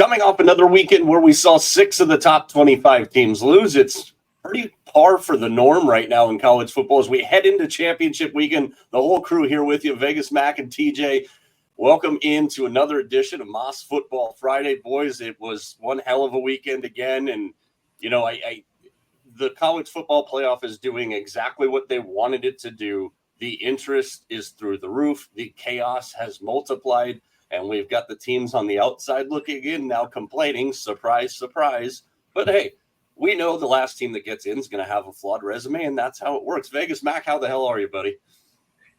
coming off another weekend where we saw 6 of the top 25 teams lose. It's pretty par for the norm right now in college football as we head into championship weekend. The whole crew here with you, Vegas Mac and TJ. Welcome into another edition of Moss Football Friday. Boys, it was one hell of a weekend again. And, you know, the college football playoff is doing exactly what they wanted it to do. The interest is through the roof. The chaos has multiplied. And we've got the teams on the outside looking in now complaining, surprise, surprise. But hey, we know the last team that gets in is going to have a flawed resume, and that's how it works. Vegas Mac, how the hell are you, buddy?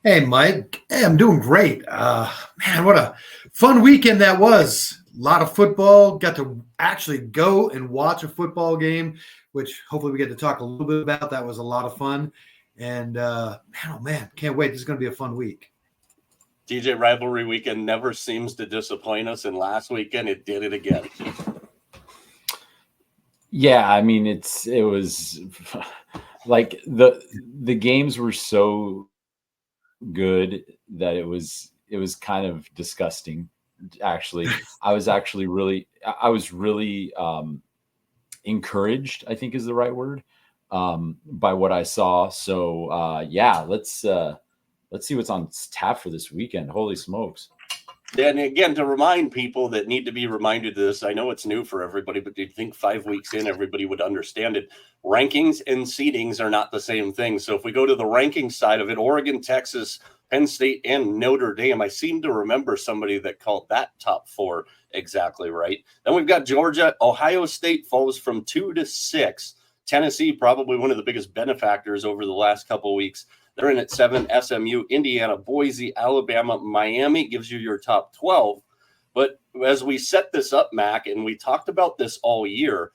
Hey, Mike. Hey, I'm doing great. Man, what a fun weekend that was. A lot of football. Got to actually go and watch a football game, which hopefully we get to talk a little bit about. That was a lot of fun. And, man, can't wait. This is going to be a fun week. TJ, rivalry weekend never seems to disappoint us, and last weekend it did it again. Yeah, I mean it was like the games were so good that it was kind of disgusting. Actually, I was really encouraged, I think is the right word, by what I saw. So yeah, let's see what's on tap for this weekend. Holy smokes. And again, to remind people that need to be reminded of this, I know it's new for everybody, but you'd think 5 weeks in, everybody would understand it. Rankings and seedings are not the same thing. So if we go to the ranking side of it, Oregon, Texas, Penn State, and Notre Dame, I seem to remember somebody that called that top 4 exactly right. Then we've got Georgia. Ohio State falls from 2 to 6. Tennessee, probably one of the biggest benefactors over the last couple of weeks. They're in at 7. SMU, Indiana, Boise, Alabama, Miami gives you your top 12. But as we set this up, Mac, and we talked about this all year,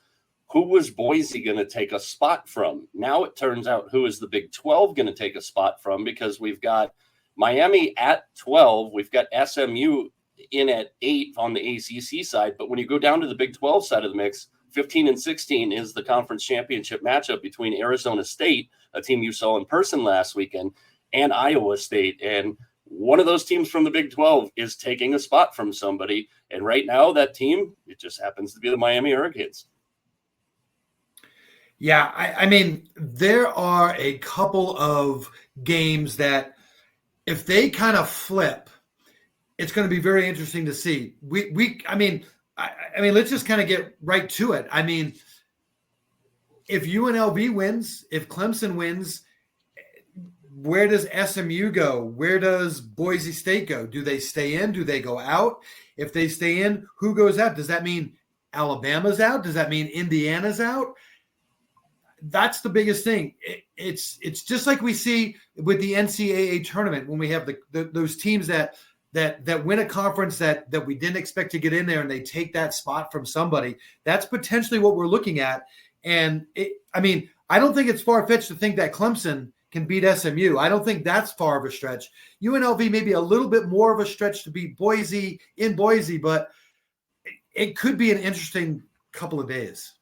who was Boise going to take a spot from? Now it turns out who is the Big 12 going to take a spot from, because we've got Miami at 12. We've got SMU in at 8 on the ACC side. But when you go down to the Big 12 side of the mix, 15 and 16 is the conference championship matchup between Arizona State, a team you saw in person last weekend, and Iowa State. And one of those teams from the Big 12 is taking a spot from somebody. And right now that team, it just happens to be the Miami Hurricanes. Yeah, I mean, there are a couple of games that if they kind of flip, it's going to be very interesting to see. I mean, let's just kind of get right to it. I mean, if UNLV wins, if Clemson wins, where does SMU go? Where does Boise State go? Do they stay in? Do they go out? If they stay in, who goes out? Does that mean Alabama's out? Does that mean Indiana's out? That's the biggest thing. It's just like we see with the NCAA tournament when we have those teams that win a conference that we didn't expect to get in there and they take that spot from somebody. That's potentially what we're looking at. And I don't think it's far-fetched to think that Clemson can beat SMU. I don't think that's far of a stretch. UNLV may be a little bit more of a stretch to beat Boise in Boise, but it could be an interesting couple of days.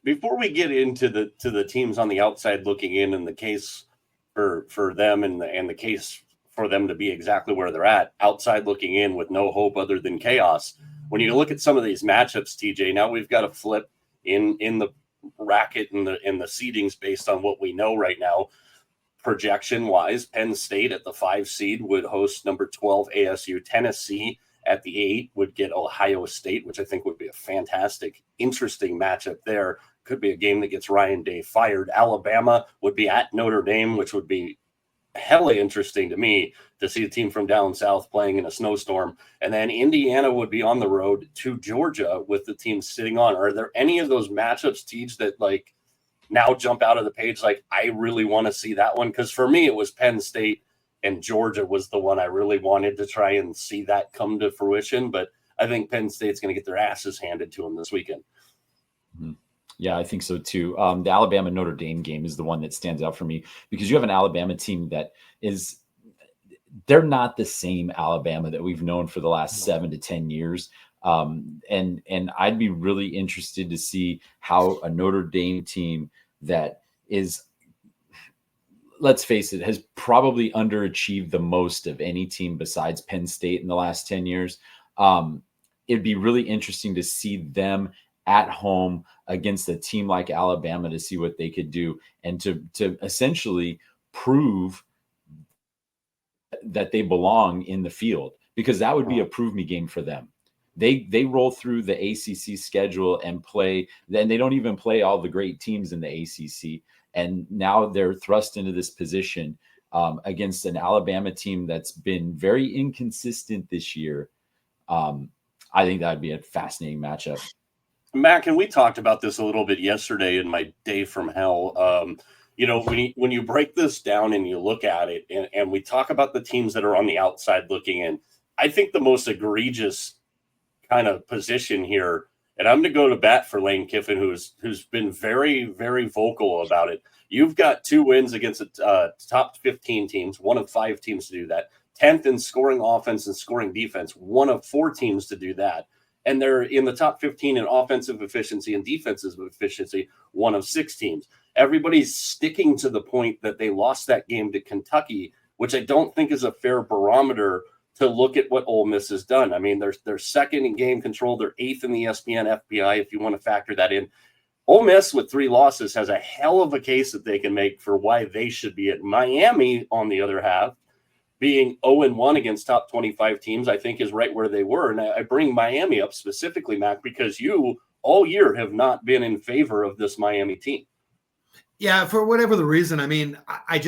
Before we get into the teams on the outside looking in and the case for them and the case for them to be exactly where they're at, outside looking in with no hope other than chaos. When you look at some of these matchups, TJ, now we've got a flip in the bracket and the seedings based on what we know right now. Projection wise, Penn State at the 5 seed would host number 12 ASU. Tennessee at the 8 would get Ohio State, which I think would be a fantastic, interesting matchup there. Could be a game that gets Ryan Day fired. Alabama would be at Notre Dame, which would be hella interesting to me to see a team from down south playing in a snowstorm. And then Indiana would be on the road to Georgia with the team sitting on. Are there any of those matchups, Teach, that like now jump out of the page? Like, I really want to see that one. Because for me, it was Penn State and Georgia was the one I really wanted to try and see that come to fruition. But I think Penn State's going to get their asses handed to them this weekend. Mm-hmm. Yeah, I think so too. The Alabama-Notre Dame game is the one that stands out for me because you have an Alabama team that they're not the same Alabama that we've known for the last 7 to 10 years. And I'd be really interested to see how a Notre Dame team that is, let's face it, has probably underachieved the most of any team besides Penn State in the last 10 years. it'd be really interesting to see them at home against a team like Alabama to see what they could do and to essentially prove that they belong in the field, because that would be a prove me game for them. They roll through the ACC schedule and play, then they don't even play all the great teams in the ACC. And now they're thrust into this position against an Alabama team that's been very inconsistent this year. I think that'd be a fascinating matchup. Mac, and we talked about this a little bit yesterday in my day from hell. When you break this down and you look at it, and we talk about the teams that are on the outside looking in, I think the most egregious kind of position here, and I'm going to go to bat for Lane Kiffin, who's been very, very vocal about it. You've got 2 wins against top 15 teams, one of 5 teams to do that. 10th in scoring offense and scoring defense, one of 4 teams to do that. And they're in the top 15 in offensive efficiency and defensive efficiency, one of 6 teams. Everybody's sticking to the point that they lost that game to Kentucky, which I don't think is a fair barometer to look at what Ole Miss has done. I mean, they're second in game control. They're 8th in the ESPN FPI, if you want to factor that in. Ole Miss with 3 losses has a hell of a case that they can make for why they should be at. Miami, on the other half, being 0-1 against top 25 teams, I think is right where they were. And I bring Miami up specifically, Mac, because you all year have not been in favor of this Miami team. Yeah, for whatever the reason. I mean, I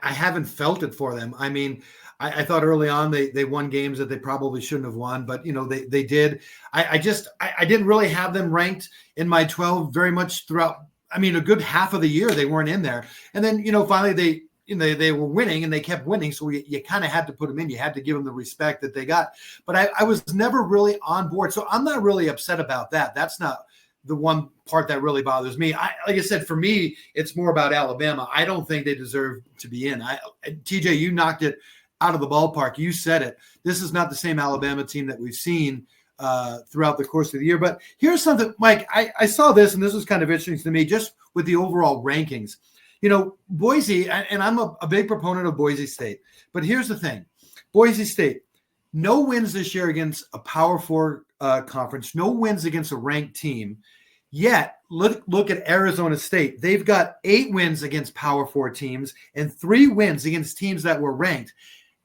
haven't felt it for them. I mean, I thought early on they won games that they probably shouldn't have won, but they did. I didn't really have them ranked in my 12 very much throughout. I mean, a good half of the year they weren't in there, and then finally they were winning and they kept winning, so you kind of had to put them in. You had to give them the respect that they got. But I was never really on board, so I'm not really upset about that. That's not the one part that really bothers me. Like I said, for me, it's more about Alabama. I don't think they deserve to be in. TJ, you knocked it out of the ballpark. You said it. This is not the same Alabama team that we've seen throughout the course of the year. But here's something, Mike, I saw this, and this was kind of interesting to me, just with the overall rankings. Boise, and I'm a big proponent of Boise State, but here's the thing. Boise State, no wins this year against a Power 4 conference, no wins against a ranked team. Yet, look at Arizona State. They've got 8 wins against Power 4 teams and 3 wins against teams that were ranked.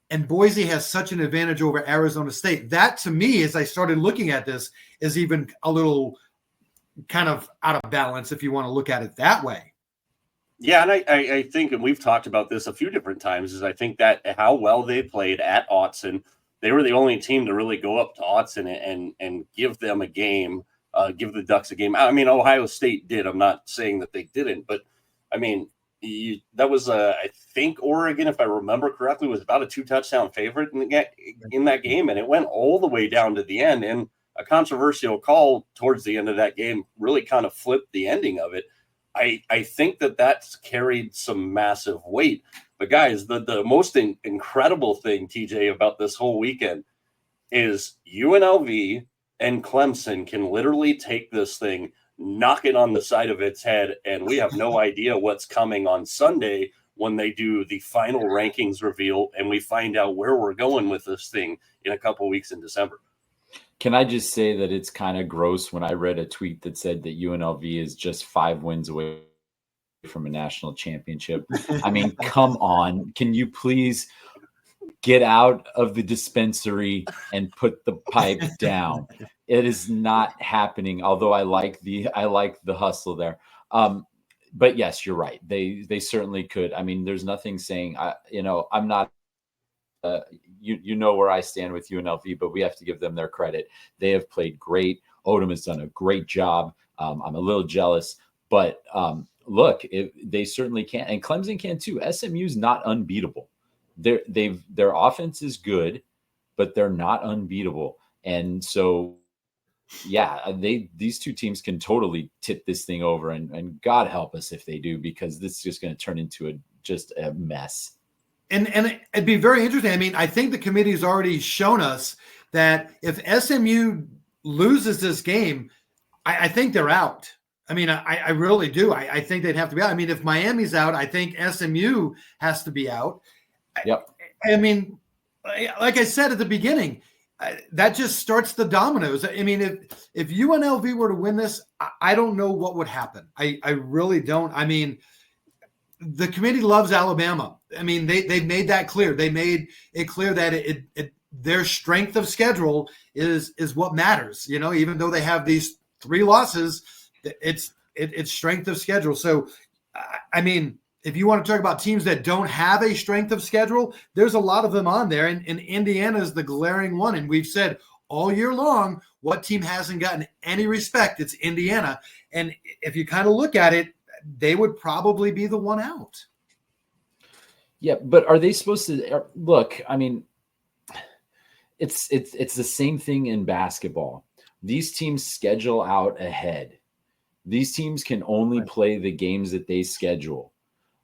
And Boise has such an advantage over Arizona State. That, to me, as I started looking at this, is even a little kind of out of balance if you want to look at it that way. Yeah, and I think, and we've talked about this a few different times, is I think that how well they played at Autzen, they were the only team to really go up to Autzen and give them a game, give the Ducks a game. I mean, Ohio State did. I'm not saying that they didn't, but I mean, that was, I think Oregon, if I remember correctly, was about a 2-touchdown favorite in that game, and it went all the way down to the end. And a controversial call towards the end of that game really kind of flipped the ending of it. I think that's carried some massive weight. But guys, the most incredible thing, TJ, about this whole weekend is UNLV and Clemson can literally take this thing, knock it on the side of its head, and we have no idea what's coming on Sunday when they do the final rankings reveal and we find out where we're going with this thing in a couple weeks in December. Can I just say that it's kind of gross when I read a tweet that said that UNLV is just 5 wins away from a national championship? I mean, come on. Can you please get out of the dispensary and put the pipe down? It is not happening, although I like the hustle there. But yes, you're right. They certainly could. I mean, there's nothing saying I'm not you know where I stand with UNLV, but we have to give them their credit. They have played great. Odom has done a great job. I'm a little jealous, but look, they certainly can, and Clemson can too. SMU's not unbeatable. Their offense is good, but they're not unbeatable, and so yeah, these 2 teams can totally tip this thing over, and God help us if they do, because this is just going to turn into just a mess. And it'd be very interesting. I mean, I think the committee has already shown us that if SMU loses this game, I think they're out. I mean, I really do. I think they'd have to be out. I mean, if Miami's out, I think SMU has to be out. Yep. I mean, like I said at the beginning, that just starts the dominoes. I mean, if UNLV were to win this, I don't know what would happen. I really don't. I mean, the committee loves Alabama. I mean, they've made that clear. They made it clear that their strength of schedule is what matters. You know, even though they have these 3 losses, it's strength of schedule. So, I mean, if you want to talk about teams that don't have a strength of schedule, there's a lot of them on there. And Indiana is the glaring one. And we've said all year long, what team hasn't gotten any respect? It's Indiana. And if you kind of look at it, they would probably be the one out. Yeah, but are they supposed to look? I mean, it's the same thing in basketball. These teams schedule out ahead. These teams can only play the games that they schedule.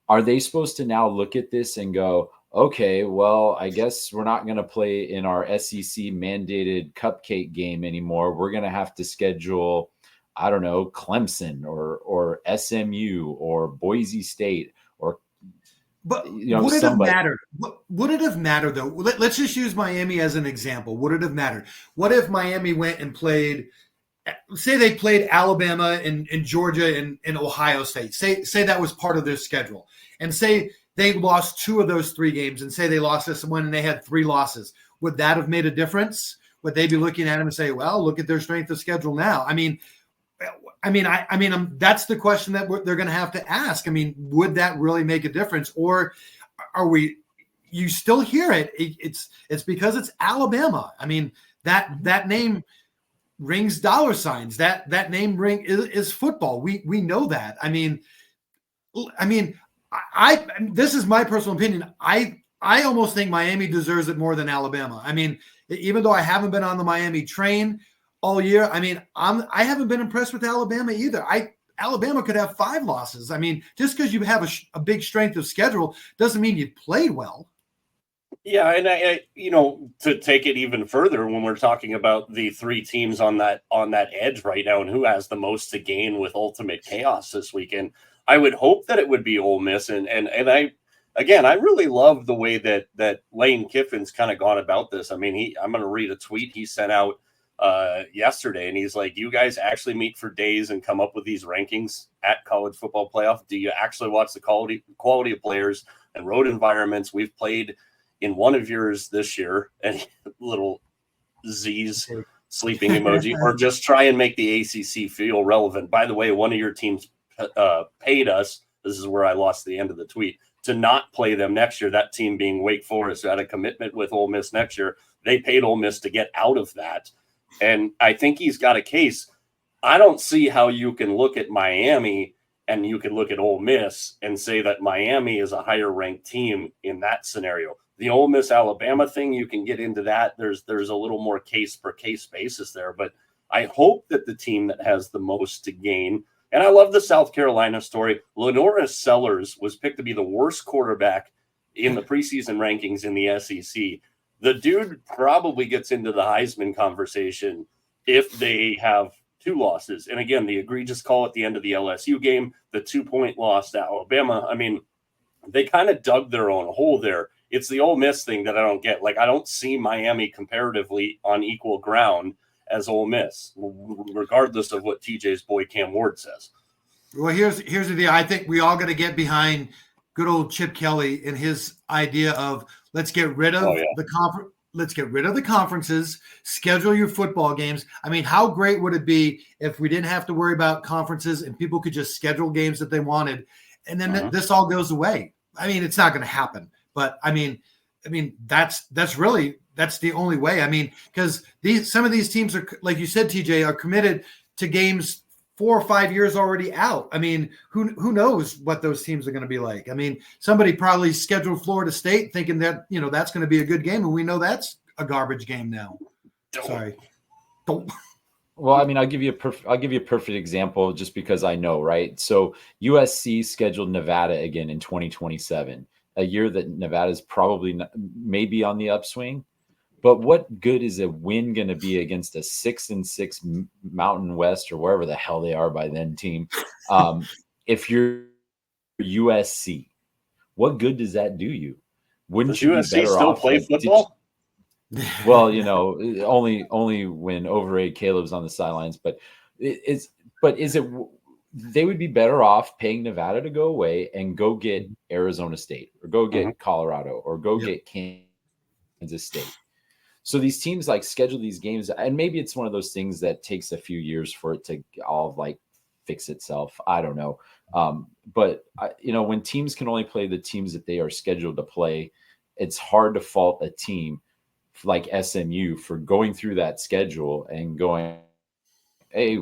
Are they supposed to now look at this and go, okay, well, I guess we're not going to play in our SEC mandated cupcake game anymore. We're going to have to schedule, I don't know, Clemson or SMU or Boise State or, but you know, would it somebody. have mattered? Would it have mattered though? Let's just use Miami as an example. Would it have mattered? What if Miami went and played? Say they played Alabama and Georgia and Ohio State. Say that was part of their schedule, and say they lost 2 of those 3 games, and say they lost this one and they had 3 losses. Would that have made a difference? Would they be looking at them and say, "Well, look at their strength of schedule now"? I mean, that's the question that they're going to have to ask. I mean, would that really make a difference, or are we? You still hear it. It's because it's Alabama. I mean, that name rings dollar signs. That name ring is football. We know that. I mean, this is my personal opinion. I almost think Miami deserves it more than Alabama. I mean, even though I haven't been on the Miami train all year, I mean, I haven't been impressed with Alabama either. Alabama could have 5 losses. I mean, just because you have a big strength of schedule doesn't mean you played well. Yeah, and I to take it even further, when we're talking about the 3 teams on that edge right now and who has the most to gain with ultimate chaos this weekend, I would hope that it would be Ole Miss. And I really love the way that Lane Kiffin's kind of gone about this. I mean, I'm going to read a tweet he sent out yesterday, and he's like, "You guys actually meet for days and come up with these rankings at College Football Playoff? Do you actually watch the quality of players and road environments? We've played in one of yours this year," and little Z's sleeping emoji, "or just try and make the ACC feel relevant. By the way, one of your teams paid us," this is where I lost the end of the tweet, "to not play them next year." That team being Wake Forest, who had a commitment with Ole Miss next year. They paid Ole Miss to get out of that. And I think he's got a case. I don't see how you can look at Miami and you can look at Ole Miss and say that Miami is a higher ranked team in that scenario. The Ole Miss Alabama thing, you can get into that. There's a little more case per case basis there, but I hope that the team that has the most to gain, and I love the South Carolina story. Lenora Sellers was picked to be the worst quarterback in the preseason rankings in the SEC. The dude probably gets into the Heisman conversation if they have 2 losses. And again, the egregious call at the end of the LSU game, the 2-point loss to Alabama. I mean, they kind of dug their own hole there. It's the Ole Miss thing that I don't get. Like, I don't see Miami comparatively on equal ground as Ole Miss, regardless of what TJ's boy Cam Ward says. Well, here's the deal. I think we all got to get behind good old Chip Kelly and his idea of let's get rid of the conference. Let's get rid of the conferences, schedule your football games. I mean, how great would it be if we didn't have to worry about conferences and people could just schedule games that they wanted, and then this all goes away? I mean, it's not going to happen, but I mean, that's the only way. I mean, because some of these teams are, like you said, TJ, are committed to games 4 or 5 years already out. I mean, who knows what those teams are going to be like? I mean, somebody probably scheduled Florida State thinking that, that's going to be a good game, and we know that's a garbage game now. Sorry. Don't. Well, I mean, I'll give you a perfect example just because I know, right? So USC scheduled Nevada again in 2027, a year that Nevada's probably maybe on the upswing. But what good is a win going to be against a 6-6 Mountain West or wherever the hell they are by then team? If you're USC, what good does that do you? Wouldn't Does you USC be better still off? play football? Well, only when overrated Caleb's on the sidelines, but is it they would be better off paying Nevada to go away and go get Arizona State or go get Colorado or go Yep. get Kansas State. So these teams like schedule these games, and maybe it's one of those things that takes a few years for it to all like fix itself. I don't know. But when teams can only play the teams that they are scheduled to play, it's hard to fault a team like SMU for going through that schedule and going, hey,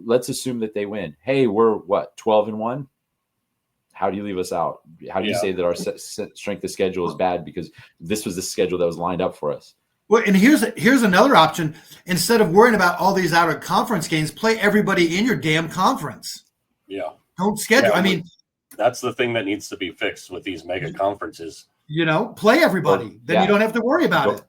let's assume that they win. Hey, we're 12-1. How do you leave us out? How do you say that our strength of schedule is bad because this was the schedule that was lined up for us? Well, and here's another option. Instead of worrying about all these out of conference games, play everybody in your damn conference. Yeah. Don't schedule. Yeah, I mean, that's the thing that needs to be fixed with these mega conferences. Play everybody. Then you don't have to worry about it.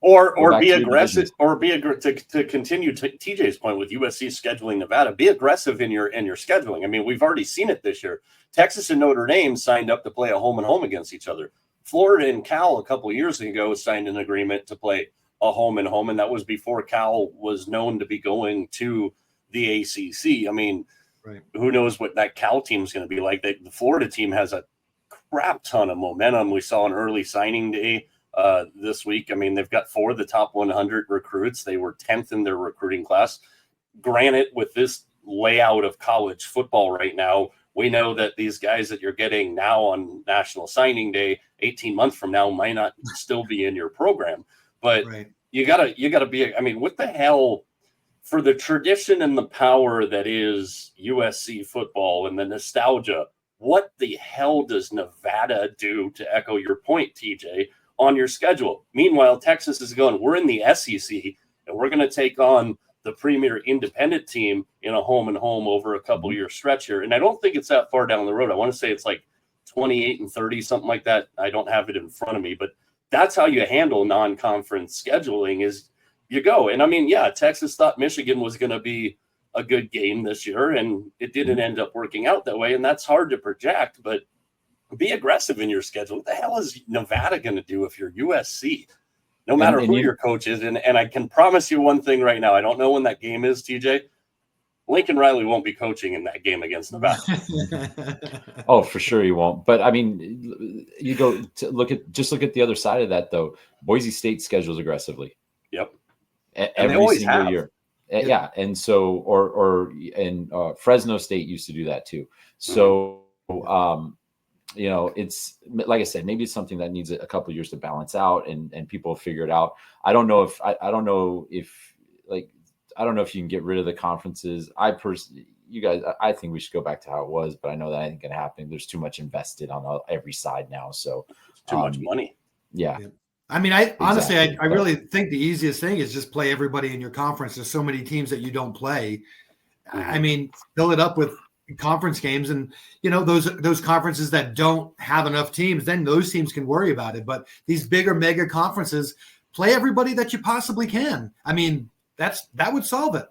Or be aggressive, to continue TJ's point with USC scheduling Nevada. Be aggressive in your scheduling. I mean, we've already seen it this year. Texas and Notre Dame signed up to play a home and home against each other. Florida and Cal a couple of years ago signed an agreement to play a home and home, and that was before Cal was known to be going to the ACC. I mean, Who knows what that Cal team is going to be like? The Florida team has a crap ton of momentum. We saw an early signing day this week. I mean, they've got 4 of the top 100 recruits. They were 10th in their recruiting class. Granted, with this layout of college football right now, we know that these guys that you're getting now on National Signing Day, 18 months from now, might not still be in your program. But you gotta be. I mean, what the hell, for the tradition and the power that is USC football and the nostalgia? What the hell does Nevada do, to echo your point, TJ, on your schedule? Meanwhile, Texas is going, we're in the SEC and we're going to take on the premier independent team in a home and home over a couple year stretch here. And I don't think it's that far down the road. I want to say it's like 28-30, something like that. I don't have it in front of me, but that's how you handle non-conference scheduling is you go. And I mean, yeah, Texas thought Michigan was going to be a good game this year, and it didn't end up working out that way. And that's hard to project, but be aggressive in your schedule. What the hell is Nevada going to do if you're USC? No matter who your coach is. And I can promise you one thing right now. I don't know when that game is, TJ. Lincoln Riley won't be coaching in that game against Nevada. Oh, for sure he won't. But I mean, you go to look at the other side of that, though. Boise State schedules aggressively. Yep. Every single year. Yeah. And so, and Fresno State used to do that too. So, it's like I said, maybe it's something that needs a couple of years to balance out, and people will figure it out. I don't know if you can get rid of the conferences. I think we should go back to how it was, but I know that ain't going to happen. There's too much invested on every side now. So too much money. Yeah. I mean, honestly, I really think the easiest thing is just play everybody in your conference. There's so many teams that you don't play. I mean, fill it up with conference games, and those conferences that don't have enough teams, then those teams can worry about it. But these bigger mega conferences, play everybody that you possibly can. I mean, that would solve it.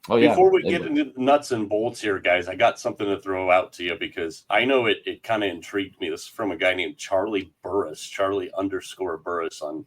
Oh yeah. Before we get into the nuts and bolts here, guys, I got something to throw out to you because I know it kind of intrigued me. This is from a guy named Charlie _Burris on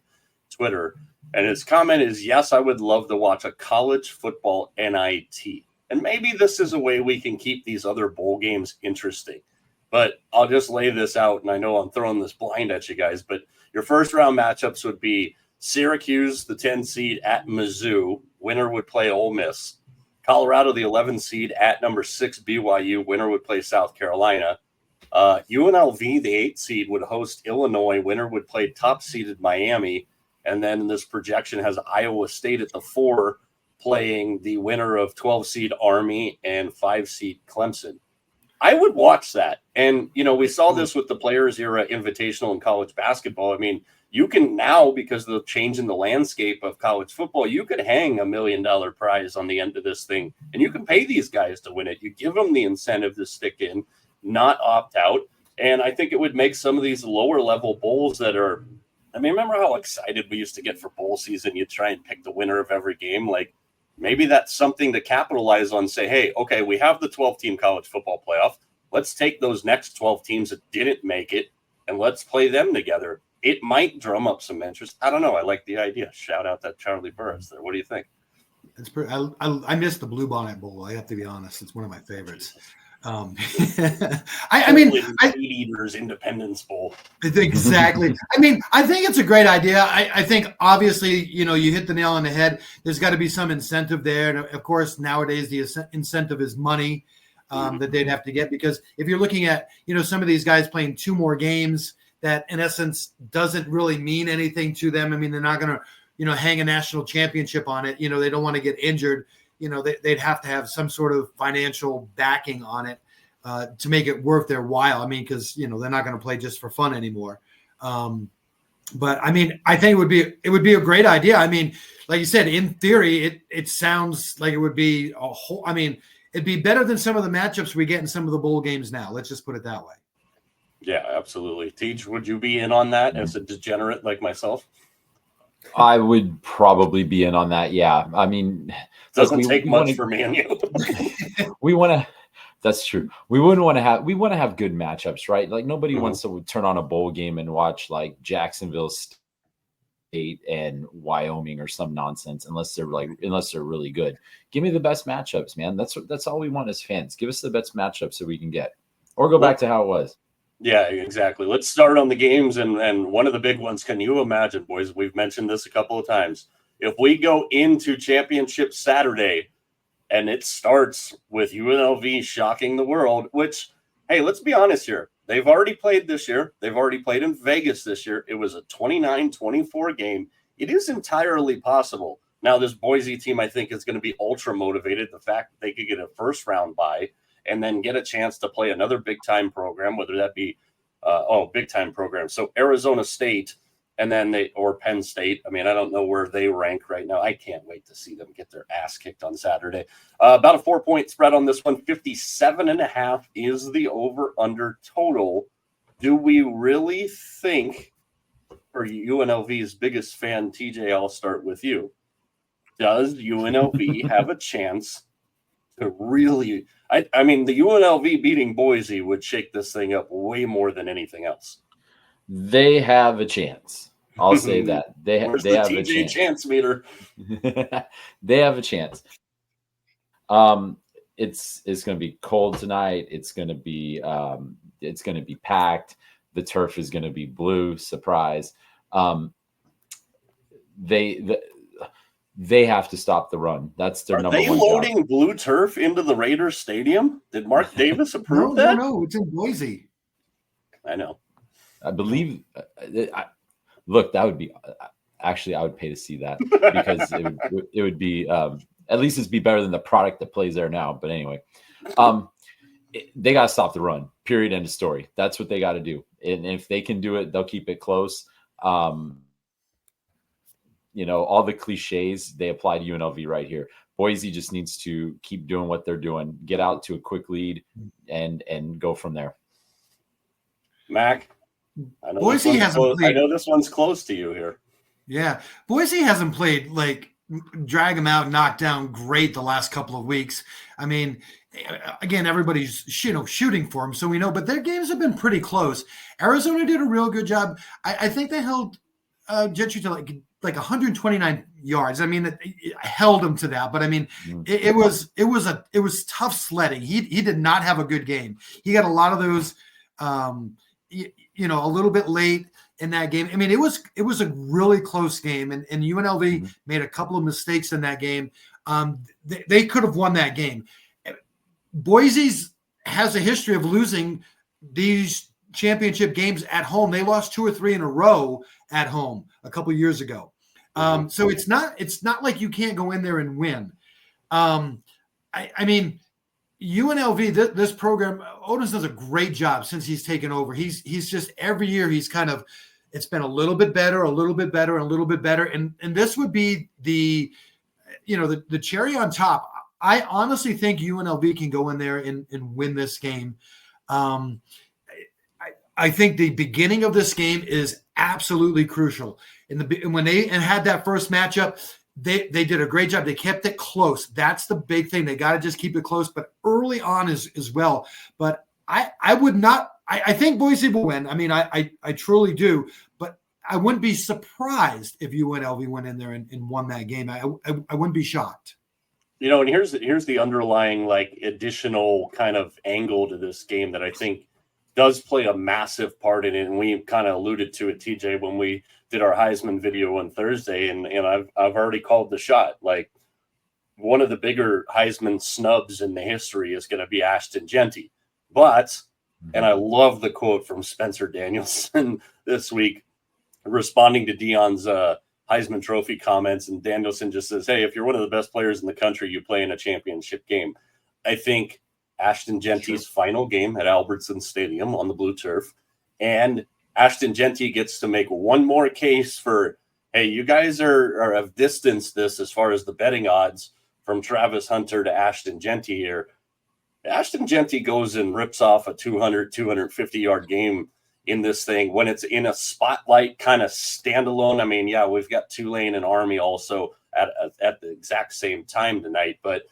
Twitter. And his comment is, yes, I would love to watch a college football NIT. And maybe this is a way we can keep these other bowl games interesting. But I'll just lay this out, and I know I'm throwing this blind at you guys, but your first round matchups would be Syracuse, the 10 seed, at Mizzou. Winner would play Ole Miss. Colorado, the 11 seed, at number 6 BYU. Winner would play South Carolina. UNLV, the 8 seed, would host Illinois. Winner would play top-seeded Miami. And then this projection has Iowa State at the 4, playing the winner of 12 seed Army and 5 seed Clemson. I would watch that. And, we saw this with the Players Era Invitational in college basketball. I mean, you can now, because of the change in the landscape of college football, you could hang $1 million prize on the end of this thing, and you can pay these guys to win it. You give them the incentive to stick in, not opt out. And I think it would make some of these lower level bowls that are, I mean, remember how excited we used to get for bowl season? You try and pick the winner of every game. Like, maybe that's something to capitalize on. Say, hey, okay, we have the 12-team college football playoff. Let's take those next 12 teams that didn't make it, and let's play them together. it might drum up some interest. I don't know. I like the idea. Shout out that Charlie Burris there. What do you think? It's pretty. I miss the Bluebonnet Bowl. I have to be honest. It's one of my favorites. I mean, Meat Eaters Independence Bowl. Exactly. I mean, I think it's a great idea. I think obviously, you hit the nail on the head. There's got to be some incentive there, and of course, nowadays the incentive is money that they'd have to get, because if you're looking at some of these guys playing 2 more games, that in essence doesn't really mean anything to them. I mean, they're not going to hang a national championship on it. They don't want to get injured. They'd have to have some sort of financial backing on it to make it worth their while. I mean, because they're not going to play just for fun anymore. But I mean, I think it would be a great idea. I mean, like you said, in theory, it sounds like it would be a whole. I mean, it'd be better than some of the matchups we get in some of the bowl games now. Let's just put it that way. Yeah, absolutely. Teach, would you be in on that as a degenerate like myself? I would probably be in on that. Yeah. I mean, doesn't take much for me and you. We want to, that's true. We want to have good matchups, right? Like nobody wants to turn on a bowl game and watch like Jacksonville State and Wyoming or some nonsense unless they're really good. Give me the best matchups, man. That's all we want as fans. Give us the best matchups that we can get, or go back to how it was. Yeah, exactly. Let's start on the games, and one of the big ones. Can you imagine, boys? We've mentioned this a couple of times. If we go into Championship Saturday and it starts with UNLV shocking the world, which, hey, let's be honest here. They've already played this year. They've already played in Vegas this year. It was a 29-24 game. It is entirely possible. Now, this Boise team, I think, is going to be ultra motivated. The fact that they could get a first round bye and then get a chance to play another big-time program, whether that be big-time program. So Arizona State and then or Penn State. I mean, I don't know where they rank right now. I can't wait to see them get their ass kicked on Saturday. About a 4-point spread on this one. 57.5 is the over-under total. Do we really think, for UNLV's biggest fan, TJ, I'll start with you. Does UNLV have a chance to really – I mean, the UNLV beating Boise would shake this thing up way more than anything else. They have a chance. I'll say that. They have TJ a chance meter. They have a chance. It's going to be cold tonight. It's going to be packed. The turf is going to be blue. Surprise. They have to stop the run. That's their number one job. Are they loading blue turf into the Raiders Stadium? Did Mark Davis approve that? No, it's in Boise. I know. I believe. Look, that would be actually. I would pay to see that because it would be at least it'd be better than the product that plays there now. But anyway, they got to stop the run. Period. End of story. That's what they got to do. And if they can do it, they'll keep it close. All the cliches, they apply to UNLV right here. Boise just needs to keep doing what they're doing, get out to a quick lead, and go from there. Mac, I know Boise hasn't played. I know this one's close to you here. Yeah, Boise hasn't played like drag them out, knock down great the last couple of weeks. I mean, again, everybody's shooting for them, so we know. But their games have been pretty close. Arizona did a real good job. I think they held Gentry to like 129 yards. I mean, it held him to that, but I mean, it was tough sledding. He did not have a good game. He got a lot of those, a little bit late in that game. I mean, it was a really close game, and UNLV made a couple of mistakes in that game. They could have won that game. Boise's has a history of losing these championship games at home. They lost 2 or 3 in a row at home a couple of years ago. So it's not like you can't go in there and win. I mean, UNLV, this program, Otis does a great job since he's taken over. He's just every year he's it's been a little bit better, a little bit better, and a little bit better. And this would be the cherry on top. I honestly think UNLV can go in there and win this game. I think the beginning of this game is absolutely crucial. When they had that first matchup, they did a great job. They kept it close. That's the big thing. They got to just keep it close, but early on as well. But I would not. I think Boise will win. I mean, I truly do. But I wouldn't be surprised if UNLV went in there and won that game. I wouldn't be shocked. And here's the underlying like additional kind of angle to this game that I think does play a massive part in it, and we kind of alluded to it, TJ, when we did our Heisman video on Thursday, and I've already called the shot. Like, one of the bigger Heisman snubs in the history is going to be Ashton Jeanty, but and I love the quote from Spencer Danielson this week, responding to Deion's Heisman Trophy comments, and Danielson just says, "Hey, if you're one of the best players in the country, you play in a championship game." I think Ashton Jeanty's final game at Albertson Stadium on the blue turf, and Ashton Jeanty gets to make one more case for, hey, you guys have distanced this as far as the betting odds from Travis Hunter to Ashton Jeanty here. Ashton Jeanty goes and rips off a 250-yard game in this thing when it's in a spotlight kind of standalone. I mean, yeah, we've got Tulane and Army also at the exact same time tonight, but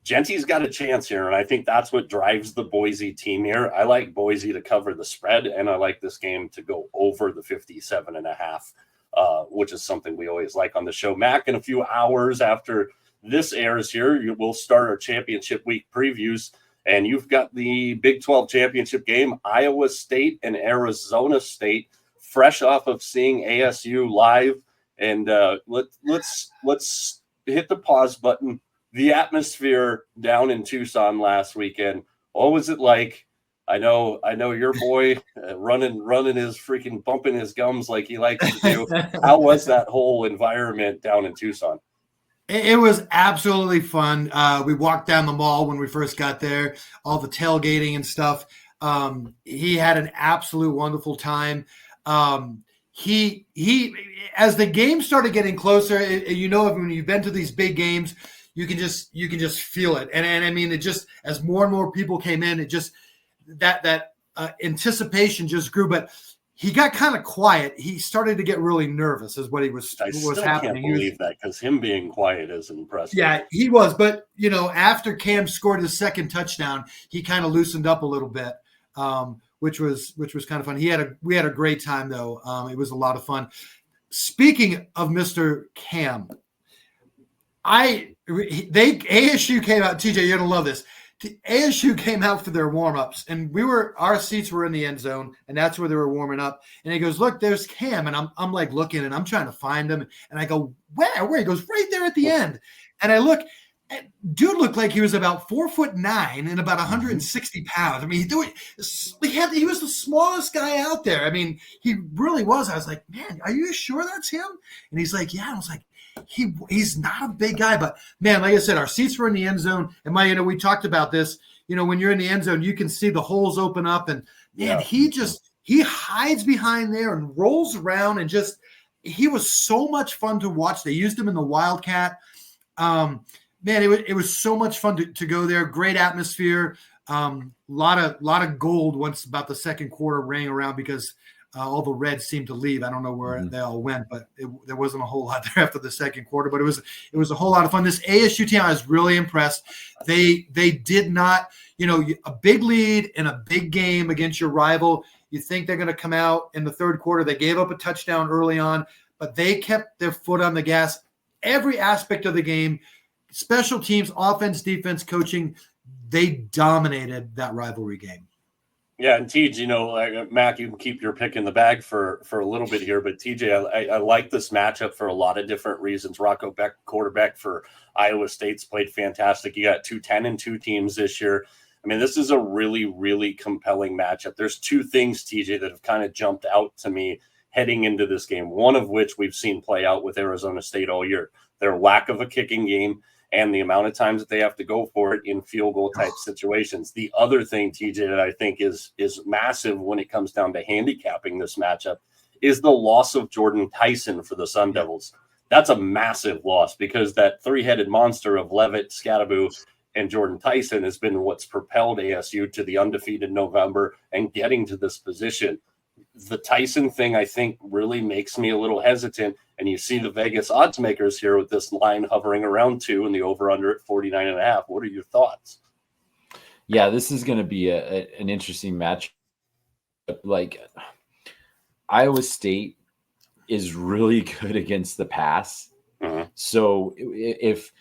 Jeanty's got a chance here, and I think that's what drives the Boise team here. I like Boise to cover the spread, and I like this game to go over the 57.5, which is something we always like on the show. Mac, in a few hours after this airs here, we'll start our championship week previews, and you've got the Big 12 championship game, Iowa State and Arizona State, fresh off of seeing ASU live. And let's hit the pause button. The atmosphere down in Tucson last weekend, what was it like? I know your boy running his freaking bumping his gums like he likes to do. How was that whole environment down in Tucson? It was absolutely fun. We walked down the mall when we first got there, all the tailgating and stuff. He had an absolute wonderful time. He as the game started getting closer, when you've been to these big games, you can just feel it. And I mean, it just, as more and more people came in, it just, that anticipation just grew, but he got kind of quiet. He started to get really nervous is what was happening. Can't believe that, because him being quiet is impressive. Yeah, he was. But, after Cam scored his second touchdown, he kind of loosened up a little bit, which was kind of fun. We had a great time, though. It was a lot of fun. Speaking of Mr. Cam, ASU came out. TJ, you're gonna love this. ASU came out for their warm-ups, and our seats were in the end zone, and that's where they were warming up. And he goes, "Look, there's Cam," and I'm like looking, and I'm trying to find him, and I go, "Where?" He goes, "Right there at the end." And I look, dude looked like he was about 4'9" and about 160 pounds. I mean, he was the smallest guy out there. I mean, he really was. I was like, "Man, are you sure that's him?" And he's like, "Yeah." I was like, he's not a big guy, but man, like I said, our seats were in the end zone. And we talked about this, when you're in the end zone, you can see the holes open up, and man, he hides behind there and rolls around, and he was so much fun to watch. They used him in the Wildcat. Man, it was so much fun to go there. Great atmosphere. Lot of gold once about the second quarter rang around, because all the Reds seemed to leave. I don't know where they all went, but there wasn't a whole lot there after the second quarter. But it was a whole lot of fun. This ASU team, I was really impressed. They did not, a big lead in a big game against your rival. You think they're going to come out in the third quarter. They gave up a touchdown early on, but they kept their foot on the gas. Every aspect of the game, special teams, offense, defense, coaching, they dominated that rivalry game. Yeah, and TJ, Mac, you can keep your pick in the bag for a little bit here, but TJ, I like this matchup for a lot of different reasons. Rocco Beck, quarterback for Iowa State's played fantastic. You got 10-2 teams this year. I mean, this is a really, really compelling matchup. There's two things, TJ, that have kind of jumped out to me heading into this game, one of which we've seen play out with Arizona State all year. Their lack of a kicking game and the amount of times that they have to go for it in field goal type situations. The other thing, TJ, that I think is massive when it comes down to handicapping this matchup is the loss of Jordan Tyson for the Sun Devils. That's a massive loss, because that three-headed monster of Levitt, Scadaboo, and Jordan Tyson has been what's propelled ASU to the undefeated November and getting to this position. The Tyson thing, I think, really makes me a little hesitant. And you see the Vegas odds makers here with this line hovering around 2 and the over-under at 49.5. What are your thoughts? Yeah, this is going to be an interesting match. Like, Iowa State is really good against the pass. Mhm. So if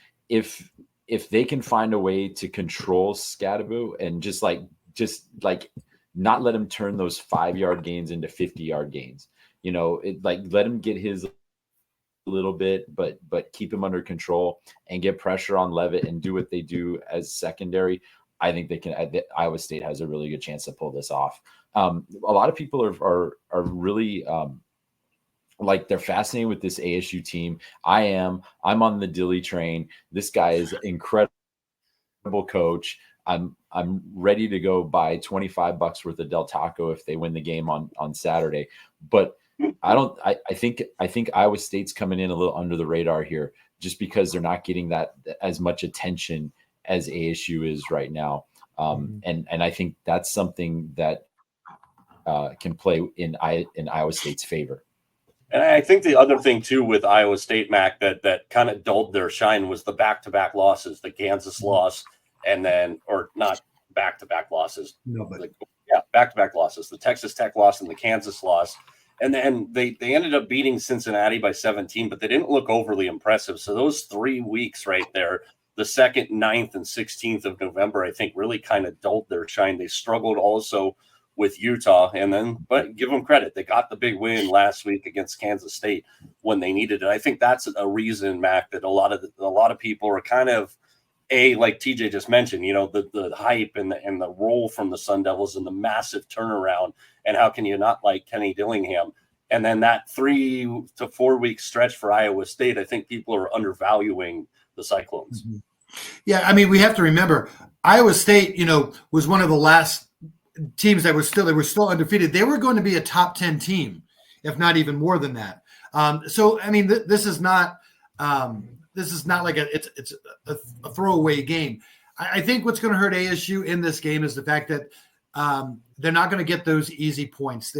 they can find a way to control Scadaboo and just not let him turn those 5-yard gains into 50-yard gains, let him get his a little bit, but keep him under control and get pressure on Levitt and do what they do as secondary. I think they can. Iowa State has a really good chance to pull this off. A lot of people are really they're fascinated with this ASU team. I'm on the Dilly train. This guy is incredible coach. I'm ready to go buy $25 worth of Del Taco if they win the game on Saturday. But I think Iowa State's coming in a little under the radar here just because they're not getting that as much attention as ASU is right now. And I think that's something that can play in Iowa State's favor. And I think the other thing too with Iowa State, Mac, that kind of dulled their shine was the back-to-back losses, the Kansas loss, and then, or not back-to-back losses. Back-to-back losses, the Texas Tech loss and the Kansas loss. And then they ended up beating Cincinnati by 17, but they didn't look overly impressive. So those 3 weeks right there, the 2nd, 9th, and 16th of November, I think really kind of dulled their shine. They struggled also with Utah, but give them credit. They got the big win last week against Kansas State when they needed it. I think that's a reason, Mac, that a lot of people are kind of, like TJ just mentioned, the hype and the roll from the Sun Devils and the massive turnaround, and how can you not like Kenny Dillingham? And then that 3 to 4 week stretch for Iowa State, I think people are undervaluing the Cyclones. Mm-hmm. Yeah, I mean, we have to remember Iowa State, was one of the last teams that were still undefeated. They were going to be a top 10 team, if not even more than that. So, I mean, this is not like it's a throwaway game. I think what's going to hurt ASU in this game is the fact that they're not going to get those easy points.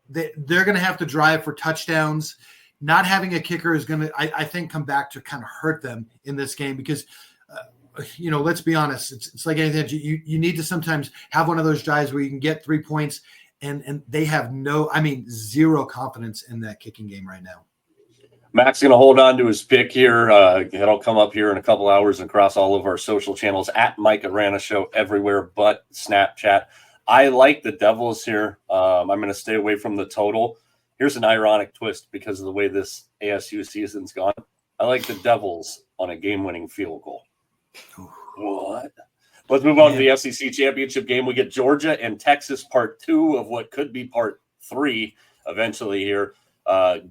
They're going to have to drive for touchdowns. Not having a kicker is going to, I think, come back to kind of hurt them in this game because, let's be honest. It's like anything. You need to sometimes have one of those drives where you can get 3 points, and they have zero confidence in that kicking game right now. Mac's going to hold on to his pick here. It'll come up here in a couple hours across all of our social channels at Mike Arana Show everywhere but Snapchat. I like the Devils here. I'm going to stay away from the total. Here's an ironic twist because of the way this ASU season's gone. I like the Devils on a game-winning field goal. What? Let's move on to the SEC championship game. We get Georgia and Texas part 2 of what could be part 3 eventually here.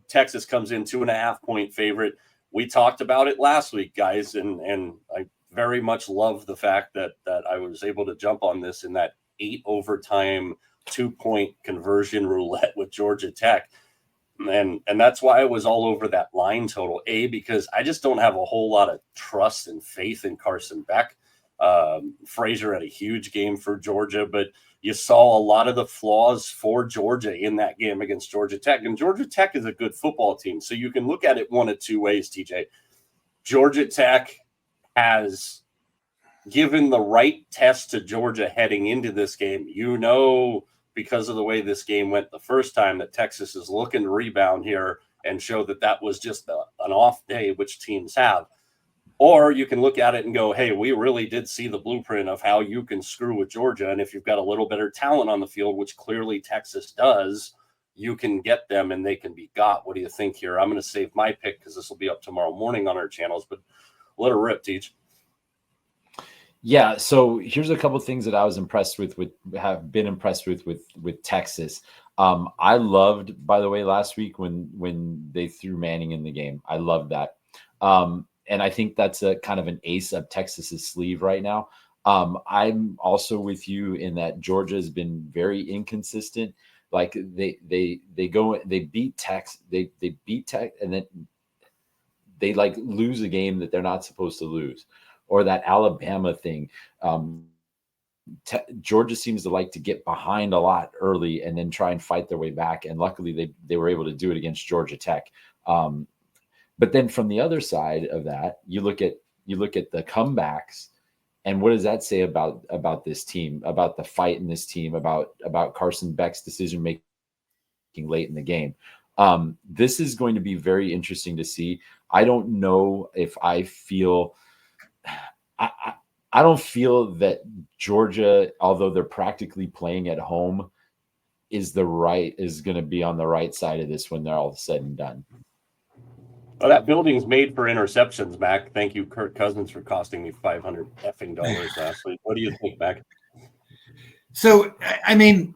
Texas comes in 2.5-point favorite. We talked about it last week, guys, and I very much love the fact that I was able to jump on this in that 8 overtime 2-point conversion roulette with Georgia Tech. And that's why I was all over that line total, because I just don't have a whole lot of trust and faith in Carson Beck. Frazier had a huge game for Georgia, but you saw a lot of the flaws for Georgia in that game against Georgia Tech. And Georgia Tech is a good football team. So you can look at it one of two ways, TJ. Georgia Tech has given the right test to Georgia heading into this game. Because of the way this game went the first time, that Texas is looking to rebound here and show that was just an off day, which teams have. Or you can look at it and go, hey, we really did see the blueprint of how you can screw with Georgia. And if you've got a little better talent on the field, which clearly Texas does, you can get them and they can be got. What do you think here? I'm going to save my pick because this will be up tomorrow morning on our channels, but let her rip, Teach. Yeah, so here's a couple of things that I was impressed with have been impressed with Texas. I loved, by the way, last week when they threw Manning in the game. I loved that. And I think that's a kind of an ace up Texas's sleeve right now. I'm also with you in that Georgia has been very inconsistent. Like they beat Texas, they beat Tech, and then they lose a game that they're not supposed to lose. Or that Alabama thing. Georgia seems to like to get behind a lot early and then try and fight their way back. And luckily they were able to do it against Georgia Tech. But then from the other side of that, you look at the comebacks, and what does that say about this team, about the fight in this team, about Carson Beck's decision making late in the game? This is going to be very interesting to see. I don't know if I feel I don't feel that Georgia, although they're practically playing at home, is going to be on the right side of this when they're all said and done. Well, that building's made for interceptions, Mac. Thank you, Kirk Cousins, for costing me $500 effing last week. What do you think, Mac? So, I mean,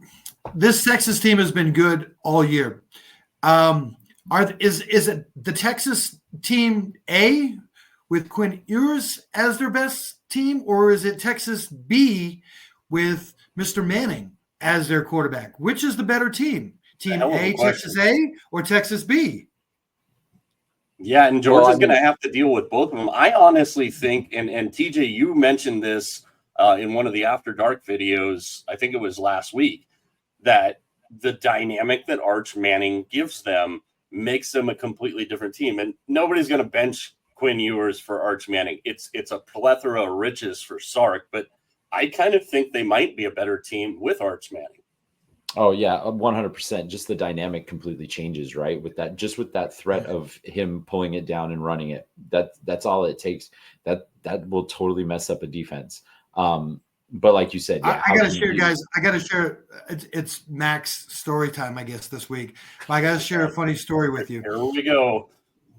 this Texas team has been good all year. Is it the Texas team A with Quinn Ewers as their best team, or is it Texas B with Mr. Manning as their quarterback? Which is the better team? Team A, Texas A, or Texas B? Yeah, and Georgia's going to have to deal with both of them. I honestly think, and TJ, you mentioned this in one of the After Dark videos, I think it was last week, that the dynamic that Arch Manning gives them makes them a completely different team. And nobody's going to bench Quinn Ewers for Arch Manning. It's a plethora of riches for Sark, but I kind of think they might be a better team with Arch Manning. Oh yeah, 100%. Just the dynamic completely changes, right? With that threat of him pulling it down and running it. That's all it takes. That will totally mess up a defense. But like you said, yeah, I got to share, guys. I got to share. It's Mac's story time, I guess, this week. I got to share a funny story with you. Here we go.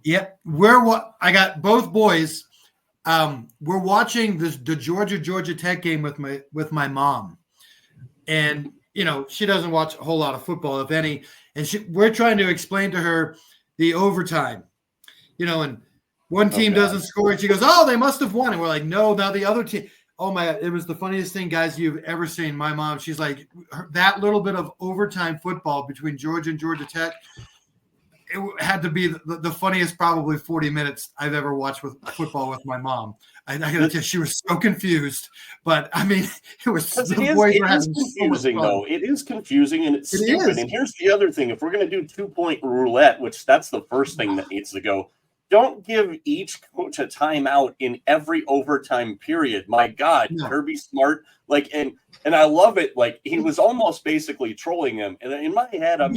Yep, I got both boys. We're watching the Georgia Tech game with my mom, and she doesn't watch a whole lot of football, if any. And we're trying to explain to her the overtime, and one team doesn't score, and she goes, "Oh, they must have won." And we're like, "No, now the other team." Oh my God, it was the funniest thing, guys, you've ever seen. My mom, she's like, that little bit of overtime football between Georgia and Georgia Tech, it had to be the funniest probably 40 minutes I've ever watched with football with my mom. I got to tell you, she was so confused. But, I mean, it was – it is confusing, though. It is confusing, and it's stupid. And here's the other thing. If we're going to do two-point roulette, which that's the first thing that needs to go, don't give each coach a timeout in every overtime period. My God, no. Kirby Smart, and I love it. Like, he was almost basically trolling him. And in my head, I'm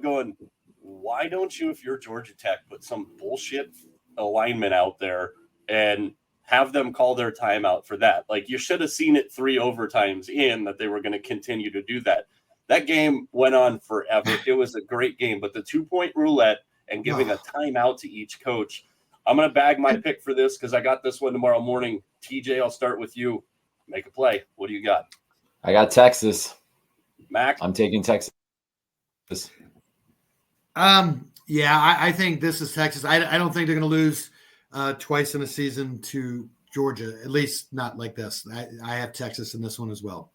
going, why don't you, if you're Georgia Tech, put some bullshit alignment out there and have them call their timeout for that? Like, you should have seen it 3 overtimes in that they were going to continue to do that. That game went on forever. It was a great game, but the 2-point roulette and giving a timeout to each coach. I'm going to bag my pick for this because I got this one tomorrow morning. TJ, I'll start with you. Make a play. What do you got? I got Texas. Mac? I'm taking Texas. Yeah, I think this is Texas. I don't think they're going to lose twice in a season to Georgia, at least not like this. I have Texas in this one as well.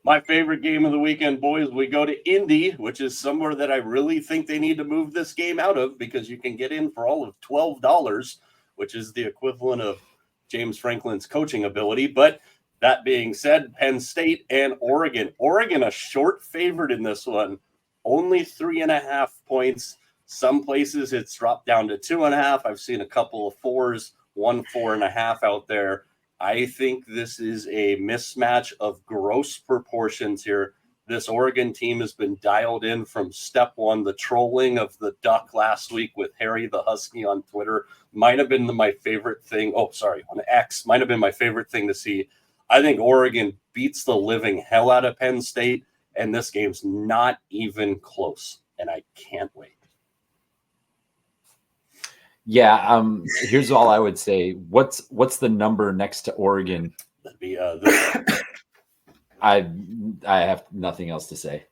My favorite game of the weekend, boys, we go to Indy, which is somewhere that I really think they need to move this game out of because you can get in for all of $12, which is the equivalent of James Franklin's coaching ability. But that being said, Penn State and Oregon. Oregon, a short favorite in this one, only 3.5 points. Some places it's dropped down to 2.5. I've seen a couple of 4s, 4.5 out there. I think this is a mismatch of gross proportions here. This Oregon team has been dialed in from step one. The trolling of the Duck last week with Harry the Husky on Twitter might have been my favorite thing. On X might have been my favorite thing to see. I think Oregon beats the living hell out of Penn State, and this game's not even close, and I can't wait. Yeah, here's all I would say. What's the number next to Oregon? That'd be I have nothing else to say.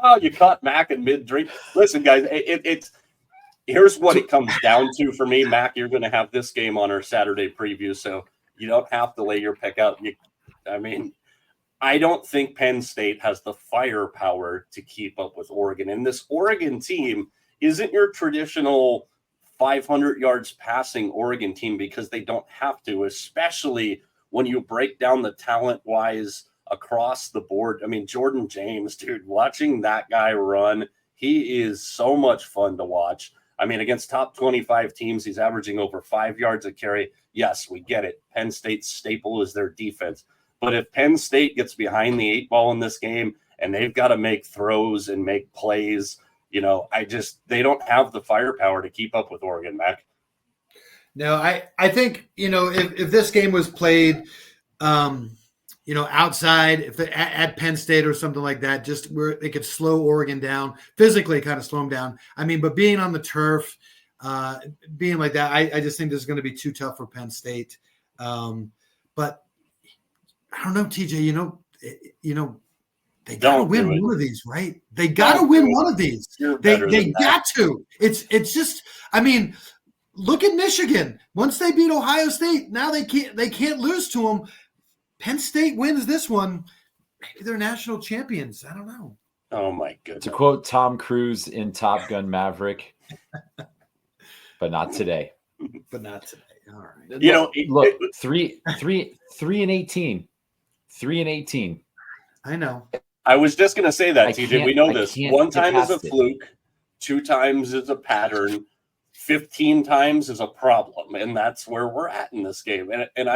Oh, you caught Mac in mid-drink. Listen, guys, it's here's what it comes down to for me. Mac, you're going to have this game on our Saturday preview, so you don't have to lay your pick out. I don't think Penn State has the firepower to keep up with Oregon, and this Oregon team isn't your traditional 500 yards passing Oregon team because they don't have to, especially when you break down the talent-wise across the board. I mean, Jordan James, dude, watching that guy run, he is so much fun to watch. I mean, against top 25 teams, he's averaging over 5 yards a carry. Yes, we get it. Penn State's staple is their defense. But if Penn State gets behind the 8 ball in this game and they've got to make throws and make plays. You know, they don't have the firepower to keep up with Oregon, Mac. No, I think, you know, if this game was played, you know, outside, if at Penn State or something like that, just where they could slow Oregon down, physically kind of slow them down. I mean, but being on the turf, being like that, I just think this is going to be too tough for Penn State. But I don't know, TJ, you know, they got to win one of these, right? They got to win one of these. They got to. It's just, I mean, look at Michigan. Once they beat Ohio State, now they can't lose to them. Penn State wins this one. Maybe they're national champions. I don't know. Oh my goodness. To quote Tom Cruise in Top Gun Maverick, but not today. But not today. All right. You know, look, 3-18. 3-18. 3-18. I know. I was just going to say that, TJ. We know this. One time is a fluke, 2 times is a pattern, 15 times is a problem, and that's where we're at in this game. And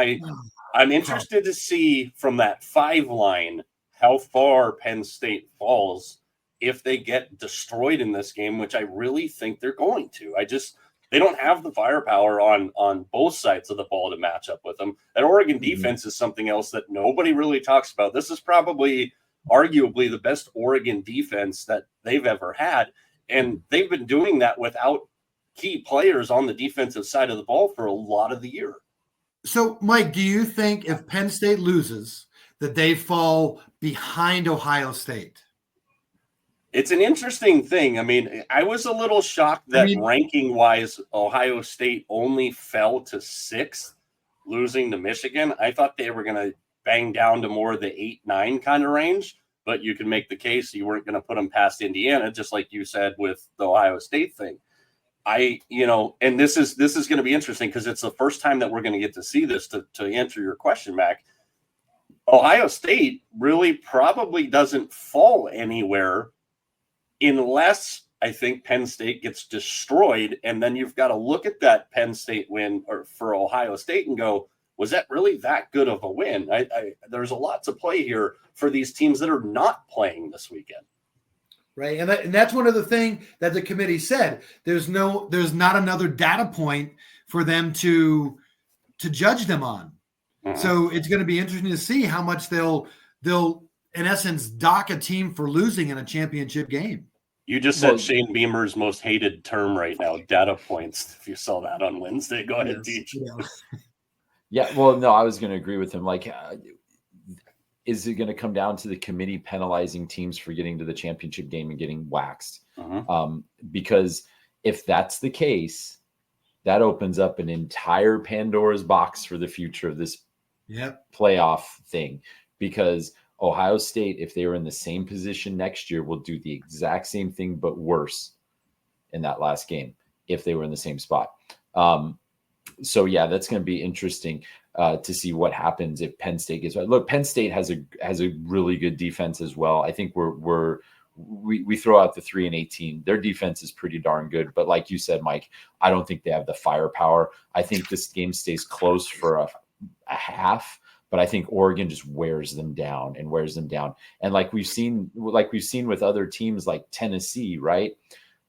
I'm interested to see from that 5 line how far Penn State falls if they get destroyed in this game, which I really think they're going to. They don't have the firepower on both sides of the ball to match up with them. That Oregon defense is something else that nobody really talks about. This is probably arguably the best Oregon defense that they've ever had. And they've been doing that without key players on the defensive side of the ball for a lot of the year. So, Mike, do you think if Penn State loses that they fall behind Ohio State? It's an interesting thing. I mean, I was a little shocked that ranking-wise, Ohio State only fell to 6th, losing to Michigan. I thought they were going to bang down to more the 8-9 kind of range, but you can make the case you weren't going to put them past Indiana, just like you said with the Ohio State thing. And this is going to be interesting because it's the first time that we're going to get to see this. To answer your question, Mac, Ohio State really probably doesn't fall anywhere unless I think Penn State gets destroyed. And then you've got to look at that Penn State win for Ohio State and go, was that really that good of a win? There's a lot to play here for these teams that are not playing this weekend. Right. And that's one of the things that the committee said. There's not another data point for them to judge them on. Mm-hmm. So it's going to be interesting to see how much they'll in essence dock a team for losing in a championship game. You just said Shane Beamer's most hated term right now, data points. If you saw that on Wednesday, go ahead, teach. Yeah, well, no, I was going to agree with him. Like, is it going to come down to the committee penalizing teams for getting to the championship game and getting waxed? Mm-hmm. Because if that's the case, that opens up an entire Pandora's box for the future of this playoff thing. Because Ohio State, if they were in the same position next year, will do the exact same thing, but worse in that last game if they were in the same spot. So yeah, that's going to be interesting to see what happens if Penn State gets right. Look, Penn State has a really good defense as well. I think we throw out the 3-18. Their defense is pretty darn good, but like you said, Mike, I don't think they have the firepower. I think this game stays close for a half. But I think Oregon just wears them down. And like we've seen with other teams like Tennessee, right?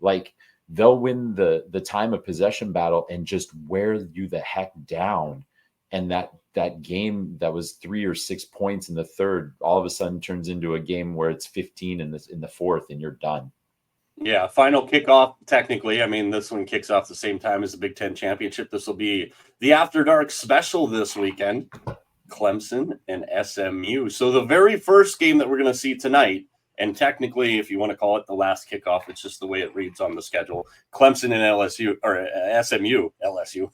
Like they'll win the time of possession battle and just wear you the heck down. And that game that was 3 or 6 points in the third, all of a sudden turns into a game where it's 15 in the fourth and you're done. Yeah, final kickoff, technically. I mean, this one kicks off the same time as the Big Ten Championship. This will be the After Dark special this weekend. Clemson and SMU. So the very first game that we're going to see tonight, and technically, if you want to call it the last kickoff, it's just the way it reads on the schedule. Clemson and LSU or SMU, LSU,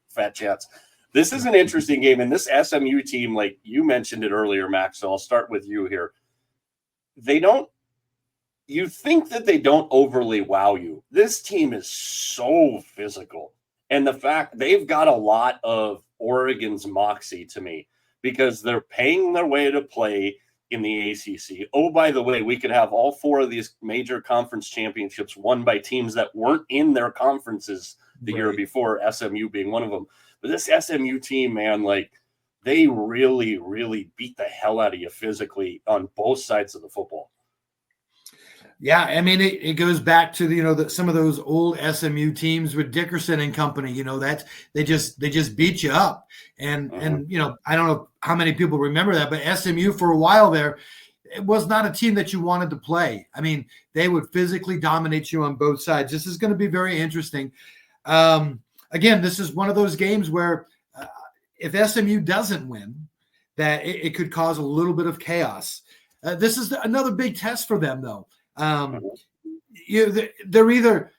fat chats. This is an interesting game, and this SMU team, like you mentioned it earlier, Max. So I'll start with you here. You think that they don't overly wow you. This team is so physical, and the fact they've got a lot of Oregon's moxie to me, because they're paying their way to play in the ACC. Oh, by the way, we could have all 4 of these major conference championships won by teams that weren't in their conferences the year before, SMU being one of them. But this SMU team, man, like they really, really beat the hell out of you physically on both sides of the football. Yeah, I mean, it goes back to some of those old SMU teams with Dickerson and company. That they just beat you up, and I don't know how many people remember that, but SMU for a while there, it was not a team that you wanted to play. I mean, they would physically dominate you on both sides. This is going to be very interesting. Again, this is one of those games where if SMU doesn't win, that it could cause a little bit of chaos. This is another big test for them, though. They're either,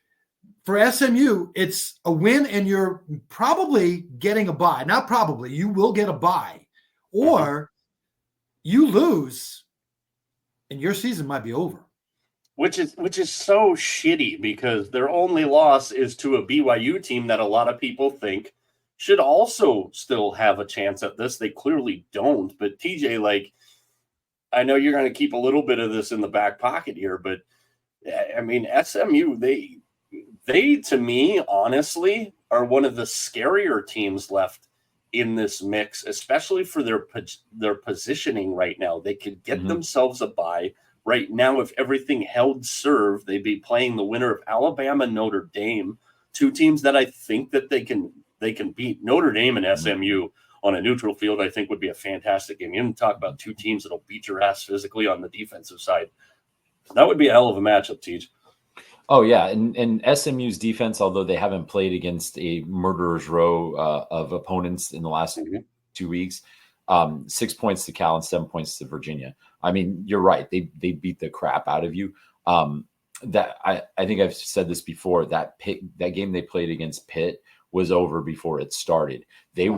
for SMU, it's a win and you're probably getting a bye. Not probably, you will get a bye, or you lose and your season might be over. Which is so shitty, because their only loss is to a BYU team that a lot of people think should also still have a chance at this. They clearly don't. But TJ, like, I know you're going to keep a little bit of this in the back pocket here, but I mean, SMU, they to me, honestly, are one of the scarier teams left in this mix, especially for their positioning right now. They could get themselves a bye. Right now, if everything held serve, they'd be playing the winner of Alabama and Notre Dame, two teams that I think that they can beat. Notre Dame and SMU on a neutral field, I think, would be a fantastic game. You can talk about two teams that'll beat your ass physically on the defensive side. That would be a hell of a matchup, Teach. Oh, yeah. And SMU's defense, although they haven't played against a murderer's row of opponents in the last 2 weeks, 6 points to Cal and 7 points to Virginia. I mean, you're right. They beat the crap out of you. That I think I've said this before, that game they played against Pitt was over before it started. They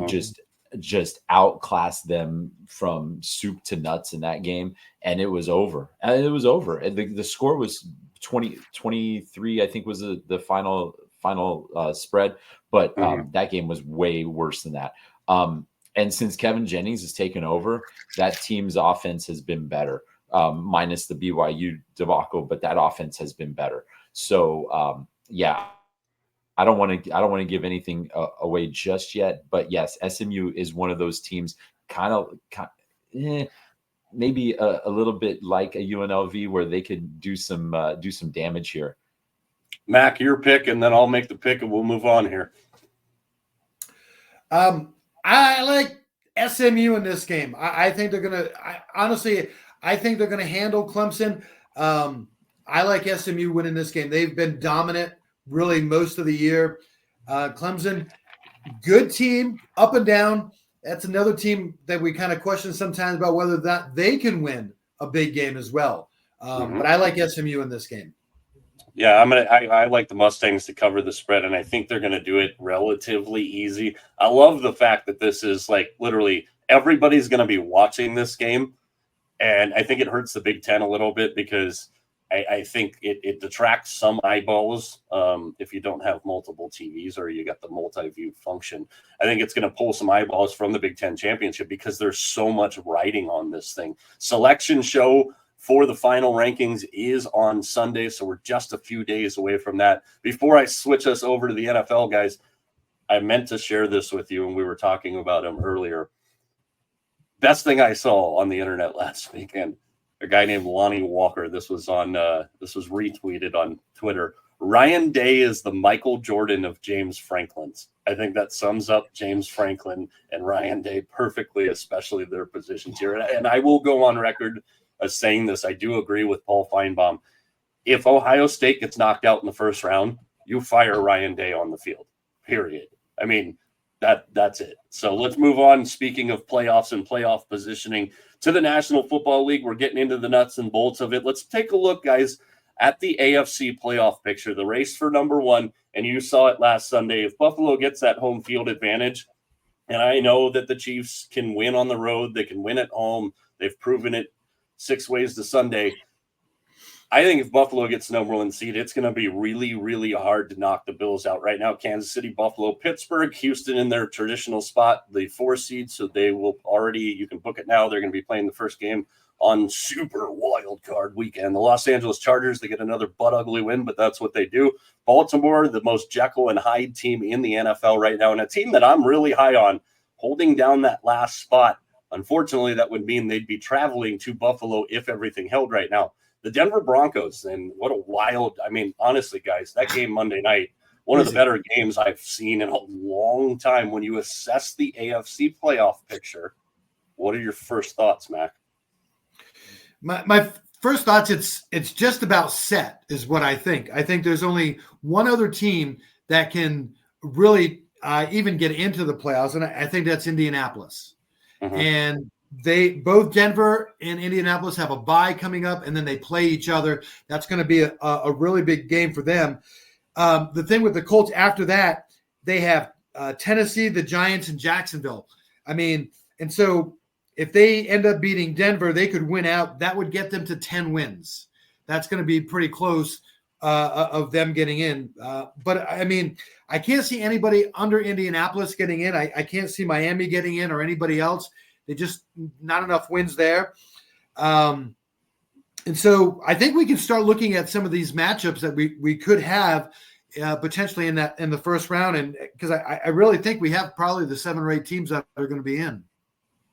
just outclassed them from soup to nuts in that game, and it was over. And it was over. The score was 20-23, I think, was the final spread, but that game was way worse than that. And since Kevin Jennings has taken over, that team's offense has been better, minus the BYU debacle, but that offense has been better. So yeah. I don't want to give anything away just yet, but yes, SMU is one of those teams, maybe a little bit like a UNLV, where they could do some damage here. Mac, your pick, and then I'll make the pick, and we'll move on here. I like SMU in this game. I think they're gonna. I think they're gonna handle Clemson. I like SMU winning this game. They've been dominant really most of the year. Clemson, good team, up and down. That's another team that we kind of question sometimes about whether that they can win a big game as well. But I like SMU in this game. Yeah, I like the Mustangs to cover the spread, and I think they're gonna do it relatively easy. I love the fact that this is like literally everybody's gonna be watching this game, and I think it hurts the Big Ten a little bit, because I think it detracts some eyeballs if you don't have multiple TVs or you got the multi-view function. I think it's going to pull some eyeballs from the Big Ten championship, because there's so much riding on this thing. Selection show for the final rankings is on Sunday, so we're just a few days away from that. Before I switch us over to the NFL, guys, I meant to share this with you, and we were talking about him earlier. Best thing I saw on the internet last weekend. A guy named Lonnie Walker. This was retweeted on Twitter. Ryan Day is the Michael Jordan of James Franklin's. I think that sums up James Franklin and Ryan Day perfectly, especially their positions here. And I will go on record as saying this. I do agree with Paul Feinbaum. If Ohio State gets knocked out in the first round, you fire Ryan Day on the field, period. I mean, that's it. So let's move on. Speaking of playoffs and playoff positioning, to the National Football League, we're getting into the nuts and bolts of it. Let's take a look, guys, at the AFC playoff picture, the race for number one. And you saw it last Sunday. If Buffalo gets that home field advantage, and I know that the Chiefs can win on the road, they can win at home. They've proven it 6 ways to Sunday. I think if Buffalo gets the number one seed, it's going to be really, really hard to knock the Bills out right now. Kansas City, Buffalo, Pittsburgh, Houston in their traditional spot, the 4 seed. So they will already, you can book it now. They're going to be playing the first game on super wild card weekend. The Los Angeles Chargers, they get another butt ugly win, but that's what they do. Baltimore, the most Jekyll and Hyde team in the NFL right now, and a team that I'm really high on, holding down that last spot. Unfortunately, that would mean they'd be traveling to Buffalo if everything held right now. The Denver Broncos, and what a wild, I mean, honestly, guys, that game Monday night, one of the better games I've seen in a long time. When you assess the AFC playoff picture, what are your first thoughts, Mac? My first thoughts, it's just about set is what I think. I think there's only one other team that can really even get into the playoffs, and I think that's Indianapolis. Mm-hmm. And both Denver and Indianapolis have a bye coming up, and then they play each other. That's going to be a really big game for them. The thing with the Colts after that, they have Tennessee, the Giants, and Jacksonville. I mean, and so if they end up beating Denver, they could win out. That would get them to 10 wins. That's going to be pretty close of them getting in. But, I mean, I can't see anybody under Indianapolis getting in. I can't see Miami getting in or anybody else. They just not enough wins there. And so I think we can start looking at some of these matchups that we could have potentially in the first round. And because I really think we have probably the 7 or 8 teams that are going to be in.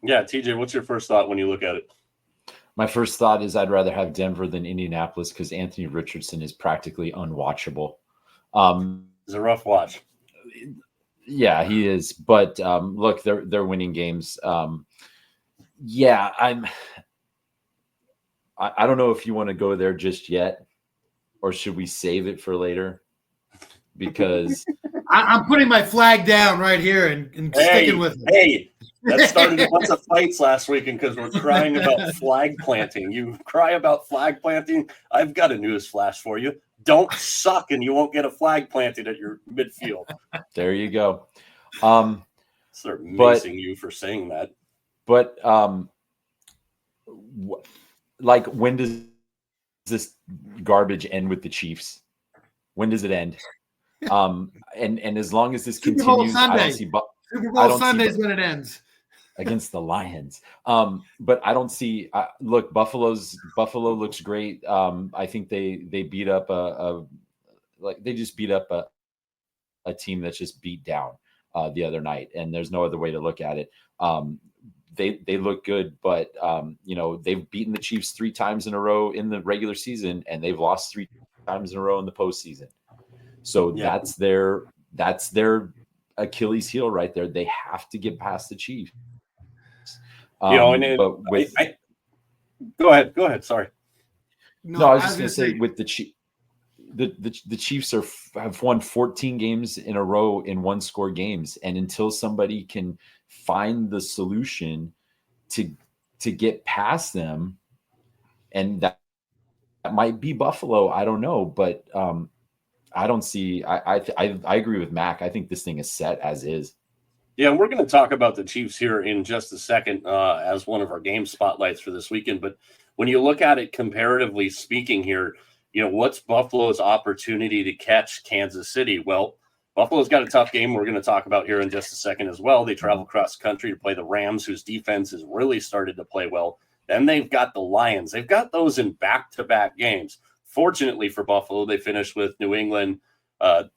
Yeah. TJ, what's your first thought when you look at it? My first thought is I'd rather have Denver than Indianapolis because Anthony Richardson is practically unwatchable. It's a rough watch. Yeah, he is. But look, they're winning games. Yeah, I don't know if you want to go there just yet, or should we save it for later? Because I'm putting my flag down right here and sticking with it. Hey, that started a bunch of fights last weekend because we're crying about flag planting. You cry about flag planting, I've got a news flash for you. Don't suck and you won't get a flag planted at your midfield. There you go. Start macing you for saying that. But like, when does this garbage end with the Chiefs? When does it end? And as long as this continues, I don't see Super Bowl Sunday is when it ends against the Lions. But I don't see. Look, Buffalo looks great. I think they beat up they just beat up a team that's just beat down the other night, and there's no other way to look at it. They look good, but they've beaten the Chiefs 3 times in a row in the regular season, and they've lost 3 times in a row in the postseason. So that's their Achilles heel right there. They have to get past the Chiefs. Go ahead. Sorry. No, I was just going to say with the Chiefs have won 14 games in a row in 1-score games, and until somebody can find the solution to get past them, and that might be Buffalo. I don't know, but I don't see. I agree with Mac. I think this thing is set as is. Yeah, and we're going to talk about the Chiefs here in just a second as one of our game spotlights for this weekend. But when you look at it comparatively speaking here, what's Buffalo's opportunity to catch Kansas City? Well, Buffalo's got a tough game we're going to talk about here in just a second as well. They travel cross country to play the Rams, whose defense has really started to play well. Then they've got the Lions. They've got those in back-to-back games. Fortunately for Buffalo, they finished with New England,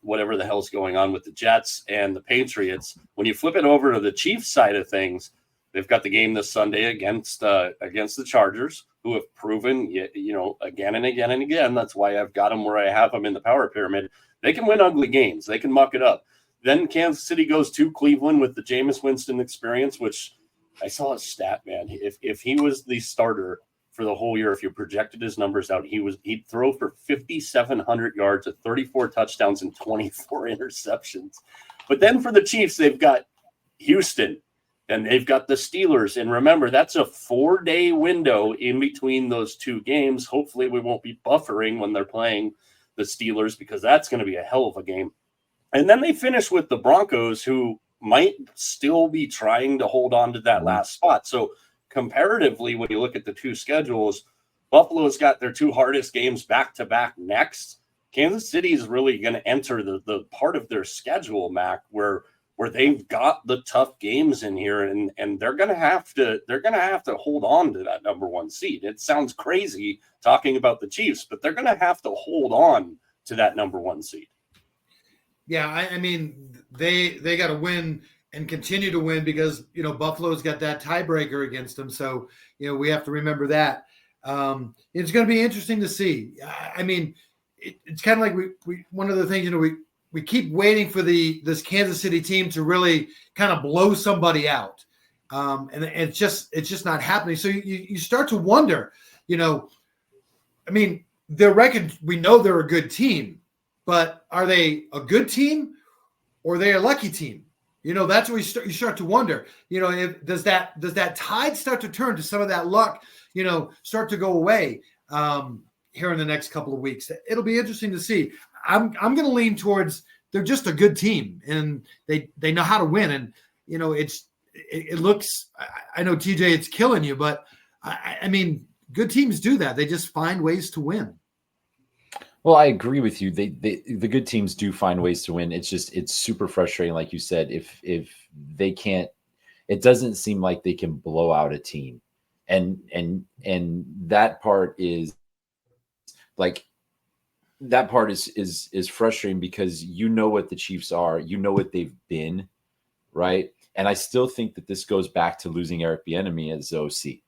whatever the hell's going on with the Jets and the Patriots. When you flip it over to the Chiefs side of things, they've got the game this Sunday against the Chargers, who have proven, again and again and again. That's why I've got them where I have them in the power pyramid. They can win ugly games. They can muck it up. Then Kansas City goes to Cleveland with the Jameis Winston experience, which I saw a stat, man. If he was the starter for the whole year, if you projected his numbers out, he'd throw for 5,700 yards at 34 touchdowns and 24 interceptions. But then for the Chiefs, they've got Houston and they've got the Steelers. And remember, that's a 4-day window in between those 2 games. Hopefully we won't be buffering when they're playing the Steelers, because that's going to be a hell of a game. And then they finish with the Broncos, who might still be trying to hold on to that last spot. So comparatively, when you look at the 2 schedules, Buffalo's got their 2 hardest games back-to-back next. Kansas City is really going to enter the part of their schedule, Mac, where they've got the tough games in here, and they're going to have to hold on to that number 1 seed. It sounds crazy talking about the Chiefs, but they're going to have to hold on to that number 1 seed. Yeah, I mean, they got to win and continue to win because, Buffalo's got that tiebreaker against them. So, we have to remember that. It's going to be interesting to see. I mean, it's kind of like we one of the things, we keep waiting for this Kansas City team to really kind of blow somebody out. And it's just not happening. So you start to wonder, I mean, their record, we know they're a good team, but are they a good team or are they a lucky team? That's where you start to wonder, if does that tide start to turn to some of that luck, start to go away here in the next couple of weeks. It'll be interesting to see. I'm going to lean towards they're just a good team and they know how to win. And, it looks, I know TJ, it's killing you, but I mean, good teams do that. They just find ways to win. Well, I agree with you. The good teams do find ways to win. It's super frustrating. Like you said, if they can't, it doesn't seem like they can blow out a team. And that part is like, that part is frustrating because what the Chiefs are, what they've been, right? And I still think that this goes back to losing Eric Bieniemy as OC.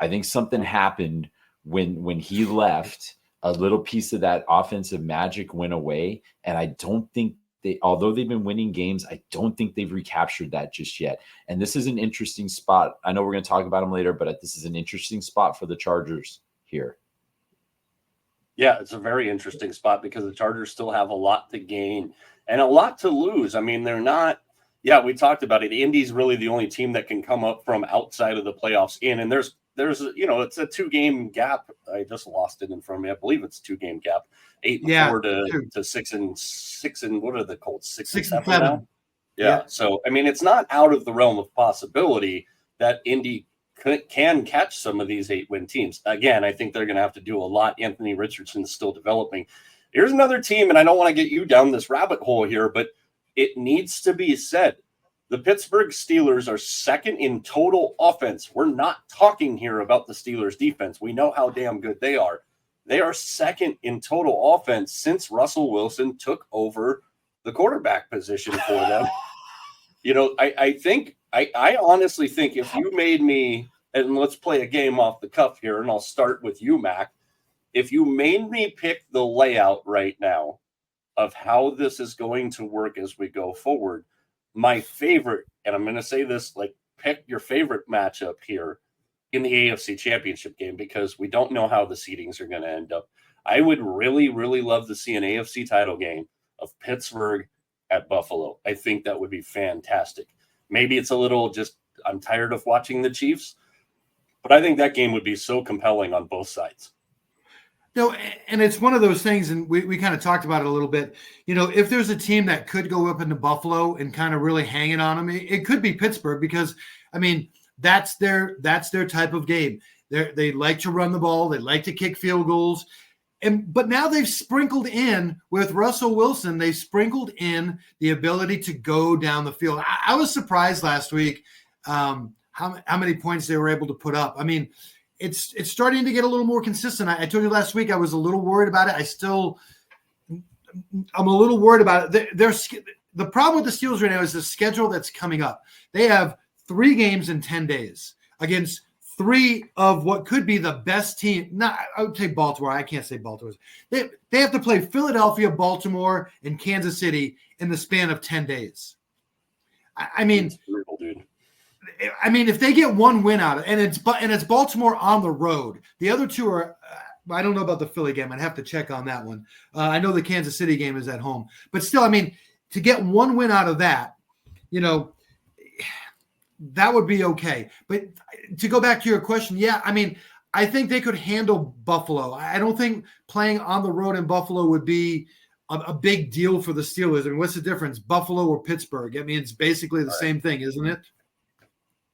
I think something happened when he left. A little piece of that offensive magic went away, and I don't think although they've been winning games, I don't think they've recaptured that just yet. And this is an interesting spot. I know we're going to talk about them later, but this is an interesting spot for the Chargers here. Yeah, it's a very interesting spot because the Chargers still have a lot to gain and a lot to lose. I mean, they're not. Yeah, we talked about it. Indy's really the only team that can come up from outside of the playoffs in, and there's it's a 2-game gap. I just lost it in front of me. I believe it's a 2-game gap. 8-4 to 6 and what are the Colts? 6 and 7 now? Yeah. So I mean, it's not out of the realm of possibility that Indy can catch some of these 8-win teams. Again, I think they're going to have to do a lot. Anthony Richardson is still developing. Here's another team, and I don't want to get you down this rabbit hole here, but it needs to be said. The Pittsburgh Steelers are second in total offense. We're not talking here about the Steelers defense. We know how damn good they are. They are second in total offense since Russell Wilson took over the quarterback position for them. I honestly think if you made me, and let's play a game off the cuff here, and I'll start with you, Mac. If you made me pick the layout right now of how this is going to work as we go forward, my favorite, and I'm going to say this, pick your favorite matchup here in the AFC Championship game because we don't know how the seedings are going to end up. I would really, really love to see an AFC title game of Pittsburgh at Buffalo. I think that would be fantastic. Maybe it's a little just, I'm tired of watching the Chiefs, but I think that game would be so compelling on both sides. And it's one of those things, and we kind of talked about it a little bit. If there's a team that could go up into Buffalo and kind of really hang it on them, it could be Pittsburgh because, I mean, that's their type of game. They like to run the ball. They like to kick field goals. But now they've sprinkled in with Russell Wilson. They sprinkled in the ability to go down the field. I was surprised last week how many points they were able to put up. I mean, it's starting to get a little more consistent. I told you last week I was a little worried about it. I'm a little worried about it. The problem with the Steelers right now is the schedule that's coming up. They have 3 games in 10 days against 3 of what could be the best team. I would say Baltimore. I can't say Baltimore. They have to play Philadelphia, Baltimore, and Kansas City in the span of 10 days. I mean, brutal, dude. I mean, if they get 1 win out of it, and it's Baltimore on the road, the other 2 are. I don't know about the Philly game. I'd have to check on that one. I know the Kansas City game is at home, but still, I mean, to get 1 win out of that, that would be okay. But to go back to your question, yeah, I mean, I think they could handle Buffalo. I don't think playing on the road in Buffalo would be a big deal for the Steelers. I mean, what's the difference, Buffalo or Pittsburgh? I mean, it's basically the same thing, isn't it?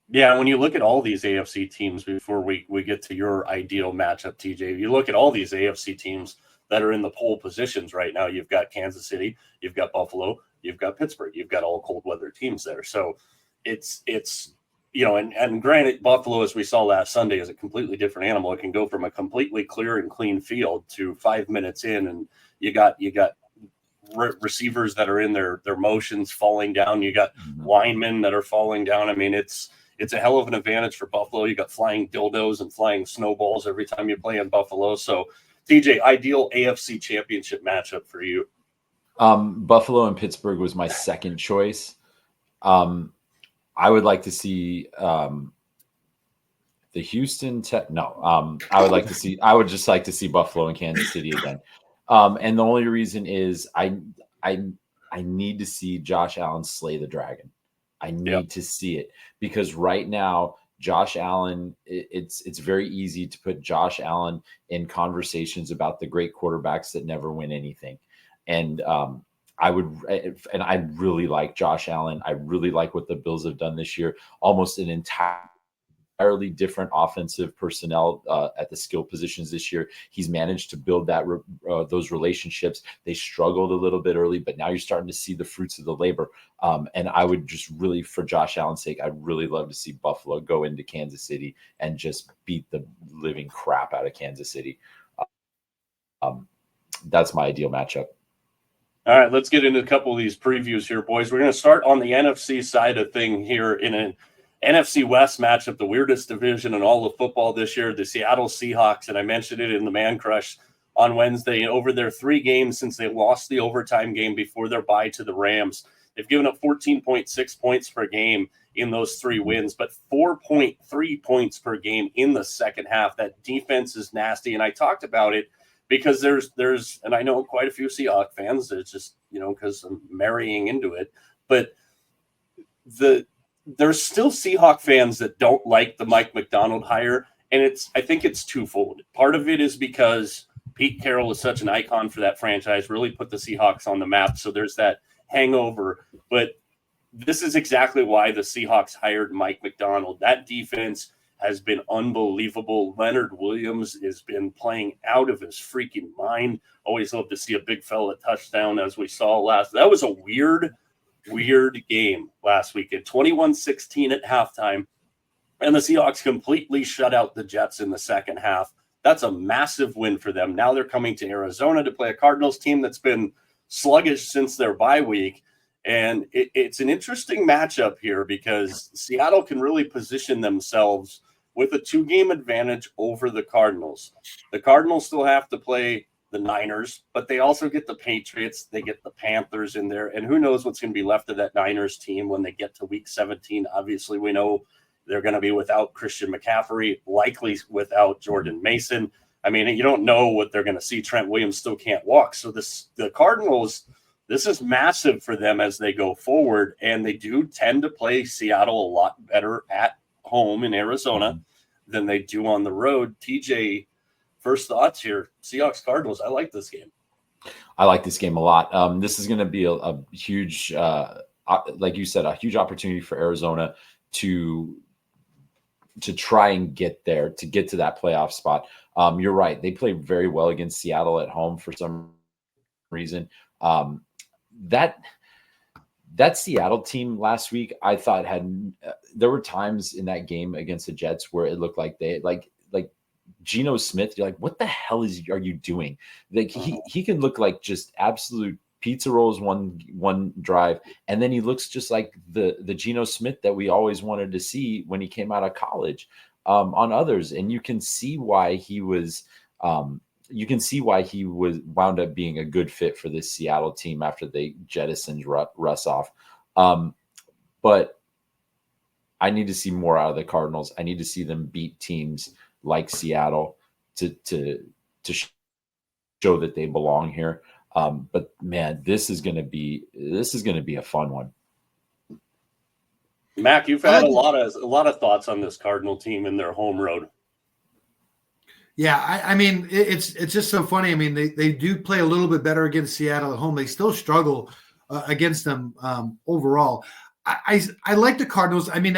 Yeah, when you look at all these AFC teams, before we get to your ideal matchup, TJ, you look at all these AFC teams that are in the pole positions right now. You've got Kansas City, you've got Buffalo, you've got Pittsburgh, you've got all cold weather teams there. So it's and granted, Buffalo, as we saw last Sunday, is a completely different animal. It can go from a completely clear and clean field to 5 minutes in, and you got receivers that are in their motions falling down. You got linemen that are falling down. I mean, it's it's a hell of an advantage for Buffalo. You got flying dildos and flying snowballs every time you play in Buffalo. So, TJ, ideal AFC championship matchup for you. Buffalo and Pittsburgh was my second choice. I would like to see the Houston. I would just like to see Buffalo and Kansas City again. And the only reason is I need to see Josh Allen slay the dragon. I need to see it, because right now Josh Allen, it's very easy to put Josh Allen in conversations about the great quarterbacks that never win anything. And I really like Josh Allen. I really like what the Bills have done this year. Almost an entirely different offensive personnel at the skill positions this year. He's managed to build those relationships. They struggled a little bit early, but now you're starting to see the fruits of the labor. And I would just really, for Josh Allen's sake, I'd really love to see Buffalo go into Kansas City and just beat the living crap out of Kansas City. That's my ideal matchup. All right, let's get into a couple of these previews here, boys. We're going to start on the NFC side of thing here in an NFC West matchup, the weirdest division in all of football this year, the Seattle Seahawks. And I mentioned it in the Man Crush on Wednesday. Over their 3 games since they lost the overtime game before their bye to the Rams, they've given up 14.6 points per game in those 3 wins, but 4.3 points per game in the second half. That defense is nasty. And I talked about it because there's, and I know quite a few Seahawks fans, it's just, because I'm marrying into it, but there's still Seahawk fans that don't like the Mike Macdonald hire. And I think it's twofold. Part of it is because Pete Carroll is such an icon for that franchise, really put the Seahawks on the map. So there's that hangover, but this is exactly why the Seahawks hired Mike Macdonald. That defense has been unbelievable. Leonard Williams has been playing out of his freaking mind. Always love to see a big fella touchdown, as we saw that was a weird game last weekend. 21-16 at halftime, and the Seahawks completely shut out the Jets in the second half. That's a massive win for them. Now they're coming to Arizona to play a Cardinals team that's been sluggish since their bye week. And it's an interesting matchup here because Seattle can really position themselves with a 2-game advantage over the Cardinals. The Cardinals still have to play the Niners, but they also get the Patriots. They get the Panthers in there. And who knows what's going to be left of that Niners team when they get to week 17. Obviously, we know they're going to be without Christian McCaffrey, likely without Jordan Mason. I mean, you don't know what they're going to see. Trent Williams still can't walk. So the Cardinals, this is massive for them as they go forward. And they do tend to play Seattle a lot better at home in Arizona than they do on the road. TJ, first thoughts here. Seahawks Cardinals. I like this game. I like this game a lot. This is going to be a huge, like you said, a huge opportunity for Arizona to try and get there, to get to that playoff spot. You're right. They played very well against Seattle at home for some reason. That Seattle team last week, I thought there were times in that game against the Jets where it looked like they like Geno Smith. You're like, what the hell are you doing? Like he can look like just absolute pizza rolls one drive, and then he looks just like the Geno Smith that we always wanted to see when he came out of college on others. And you can see why he was wound up being a good fit for this Seattle team after they jettisoned Russ off. But I need to see more out of the Cardinals. I need to see them beat teams like Seattle to show that they belong here. But man, this is going to be a fun one. Mac, you've had a lot of thoughts on this Cardinal team in their home road. Yeah, I mean, it's just so funny. I mean, they do play a little bit better against Seattle at home. They still struggle against them overall. I like the Cardinals. I mean,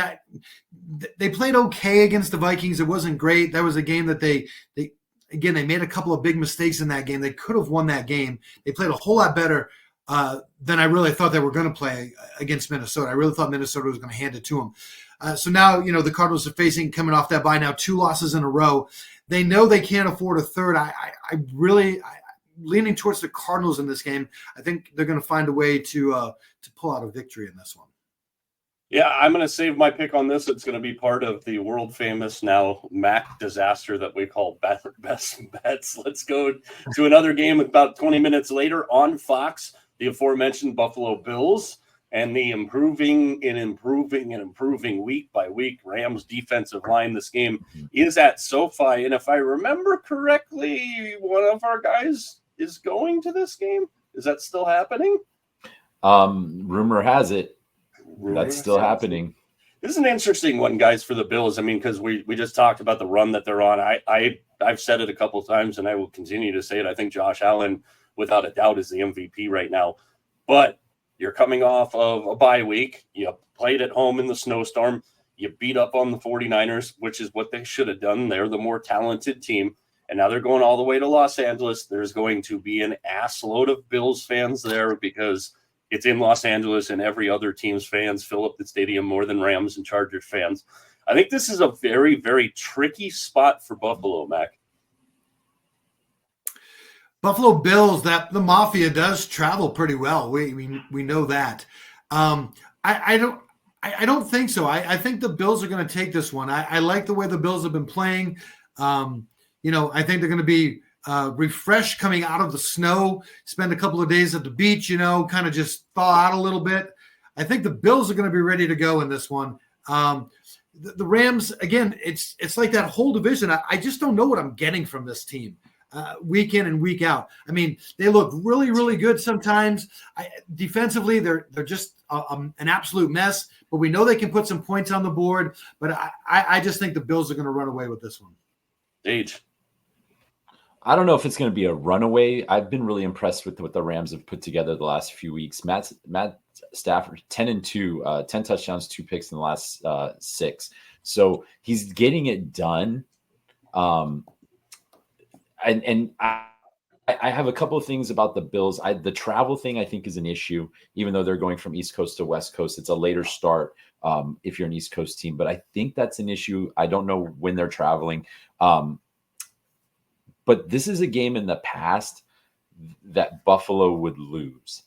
they played okay against the Vikings. It wasn't great. That was a game that they made a couple of big mistakes in that game. They could have won that game. They played a whole lot better than I really thought they were going to play against Minnesota. I really thought Minnesota was going to hand it to them. So now, the Cardinals are coming off that bye now, 2 losses in a row. They know they can't afford a third. I really leaning towards the Cardinals in this game. I think they're going to find a way to pull out a victory in this one. Yeah, I'm going to save my pick on this. It's going to be part of the world famous now Mac disaster that we call best bets. Let's go to another game about 20 minutes later on Fox, the aforementioned Buffalo Bills and the improving week by week Rams defensive line. This game is at SoFi. And if I remember correctly, one of our guys is going to this game. Is that still happening? Rumor has it. That's still happening. This is an interesting one, guys, for the Bills. I mean, because we just talked about the run that they're on. I've said it a couple of times, and I will continue to say it. I think Josh Allen, without a doubt, is the MVP right now. But you're coming off of a bye week. You played at home in the snowstorm. You beat up on the 49ers, which is what they should have done. They're the more talented team. And now they're going all the way to Los Angeles. There's going to be an ass load of Bills fans there because it's in Los Angeles, and every other team's fans fill up the stadium more than Rams and Chargers fans. I think this is a very, very tricky spot for Buffalo, Mac. Buffalo Bills, that the Mafia does travel pretty well. We know that. I don't think so. I think the Bills are going to take this one. I like the way the Bills have been playing. I think they're going to be refreshed coming out of the snow, spend a couple of days at the beach, kind of just thaw out a little bit. I think the Bills are going to be ready to go in this one. The Rams, again, it's like that whole division. I just don't know what I'm getting from this team week in and week out. I mean, they look really, really good sometimes. Defensively, they're just an absolute mess, but we know they can put some points on the board. But I just think the Bills are going to run away with this one. Age. I don't know if it's going to be a runaway. I've been really impressed with what the Rams have put together the last few weeks. Matt Stafford, 10-2, 10 touchdowns, 2 picks in the last 6. So he's getting it done. And I have a couple of things about the Bills. The travel thing I think is an issue, even though they're going from East Coast to West Coast. It's a later start if you're an East Coast team, but I think that's an issue. I don't know when they're traveling. But this is a game in the past that Buffalo would lose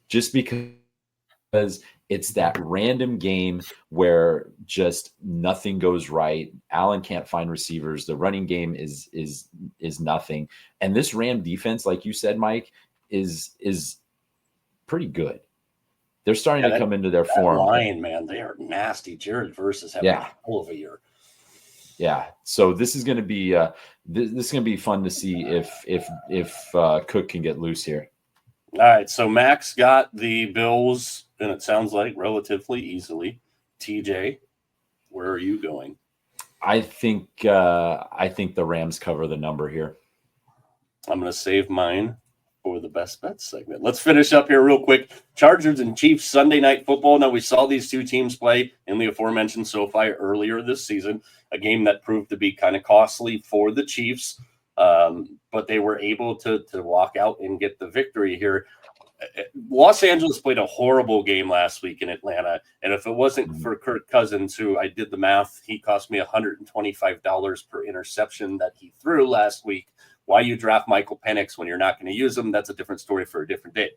just because it's that random game where just nothing goes right. Allen can't find receivers. The running game is nothing. And this Ram defense, like you said, Mike, is pretty good. They're starting to come into their form. Line, man, they are nasty. Jared Verse is having a hell of a year. Yeah, so this is going to be this is going to be fun to see if Cook can get loose here. All right, so Max got the Bills, and it sounds like relatively easily. TJ, where are you going? I think the Rams cover the number here. I'm going to save mine for the best bets segment. Let's finish up here real quick. Chargers and Chiefs Sunday Night Football. Now, we saw these two teams play in the aforementioned SoFi earlier this season, a game that proved to be kind of costly for the Chiefs, but they were able to walk out and get the victory here. Los Angeles played a horrible game last week in Atlanta, and if it wasn't for Kirk Cousins, who I did the math, he cost me $125 per interception that he threw last week. Why you draft Michael Penix when you're not going to use him, that's a different story for a different day.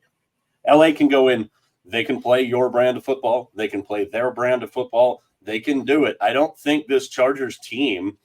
LA can go in. They can play your brand of football. They can play their brand of football. They can do it. I don't think this Chargers team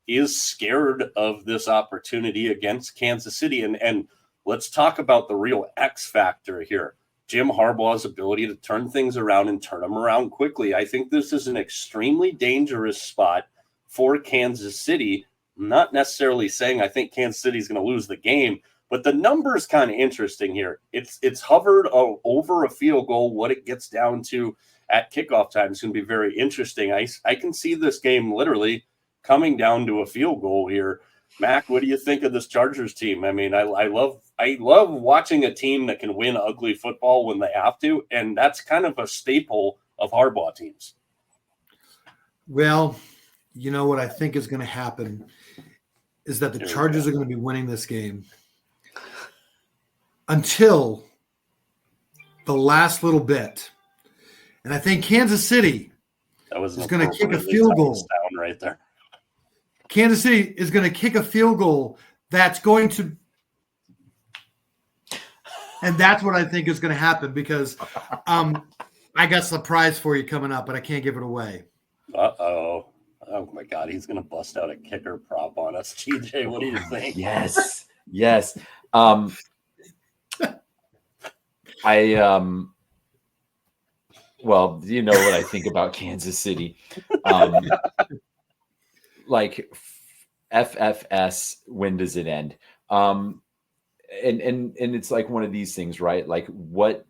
is scared of this opportunity against Kansas City. And let's talk about the real X factor here. Jim Harbaugh's ability to turn things around and turn them around quickly. I think this is an extremely dangerous spot for Kansas City. I'm not necessarily saying I think Kansas City is going to lose the game, but the number is kind of interesting here. It's hovered over a field goal. What it gets down to at kickoff time is going to be very interesting. I can see this game literally coming down to a field goal here. Mac, what do you think of this Chargers team? I mean, I love watching a team that can win ugly football when they have to, and that's kind of a staple of Harbaugh teams. Well, you know what I think is going to happen is that the Chargers are going to be winning this game until the last little bit. And I think Kansas City is going to kick a field goal right there. Kansas City is going to kick a field goal that's going to – and that's what I think is going to happen because I got some prize for you coming up, but I can't give it away. Uh-oh. Oh my God, he's gonna bust out a kicker prop on us. TJ, what do you think? Yes. Well, you know what I think about Kansas City. Like FFS, when does it end? And it's like one of these things, right? Like what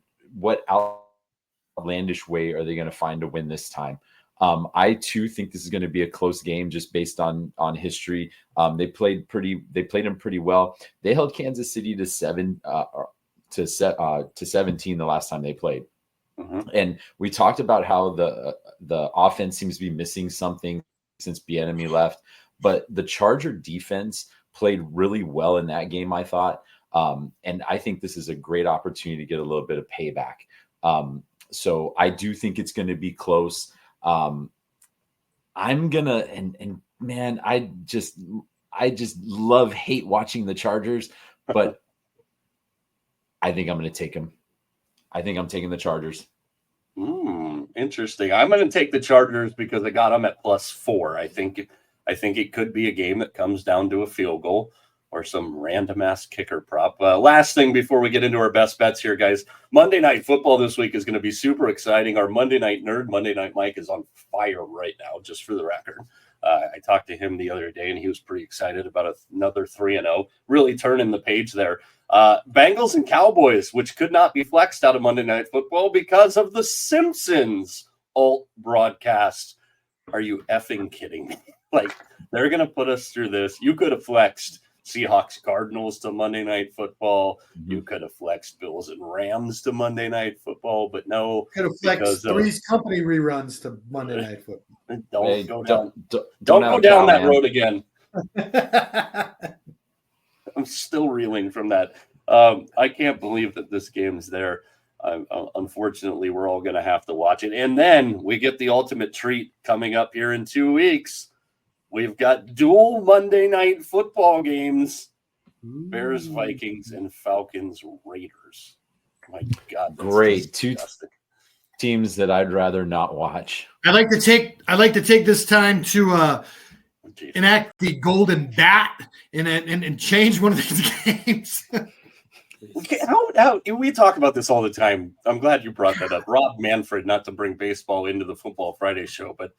outlandish way are they going to find to win this time? I too think this is going to be a close game, just based on history. They played them pretty well. They held Kansas City to 17 the last time they played. Mm-hmm. And we talked about how the offense seems to be missing something since Bieniemy left, but the Charger defense played really well in that game, I thought. And I think this is a great opportunity to get a little bit of payback. So I do think it's going to be close. I'm gonna, and man, I just hate watching the Chargers, but I think I'm going to take them. I think I'm taking the Chargers. Interesting. I'm going to take the Chargers because I got them at +4. I think it could be a game that comes down to a field goal or some random ass kicker prop. Last thing before we get into our best bets here, guys. Monday Night Football this week is going to be super exciting. Our Monday Night Nerd, Monday Night Mike, is on fire right now, just for the record. I talked to him the other day, and he was pretty excited about another 3-0, really turning the page there. Bengals and Cowboys, which could not be flexed out of Monday Night Football because of the Simpsons alt broadcast. Are you effing kidding me? Like, they're going to put us through this. You could have flexed Seahawks Cardinals to Monday Night Football. Mm-hmm. You could have flexed Bills and Rams to Monday Night Football, but no. Could have flexed Three's Company reruns to Monday Night Football. Don't go down that road again. I'm still reeling from that. I can't believe that this game's there. Unfortunately, we're all going to have to watch it. And then we get the ultimate treat coming up here in 2 weeks. We've got dual Monday Night Football games. Bears, Vikings, and Falcons, Raiders. My God. Great. Two teams that I'd rather not watch. I'd like to take this time to enact the golden bat and change one of these games. Okay, how we talk about this all the time. I'm glad you brought that up. Rob Manfred, not to bring baseball into the Football Friday show, but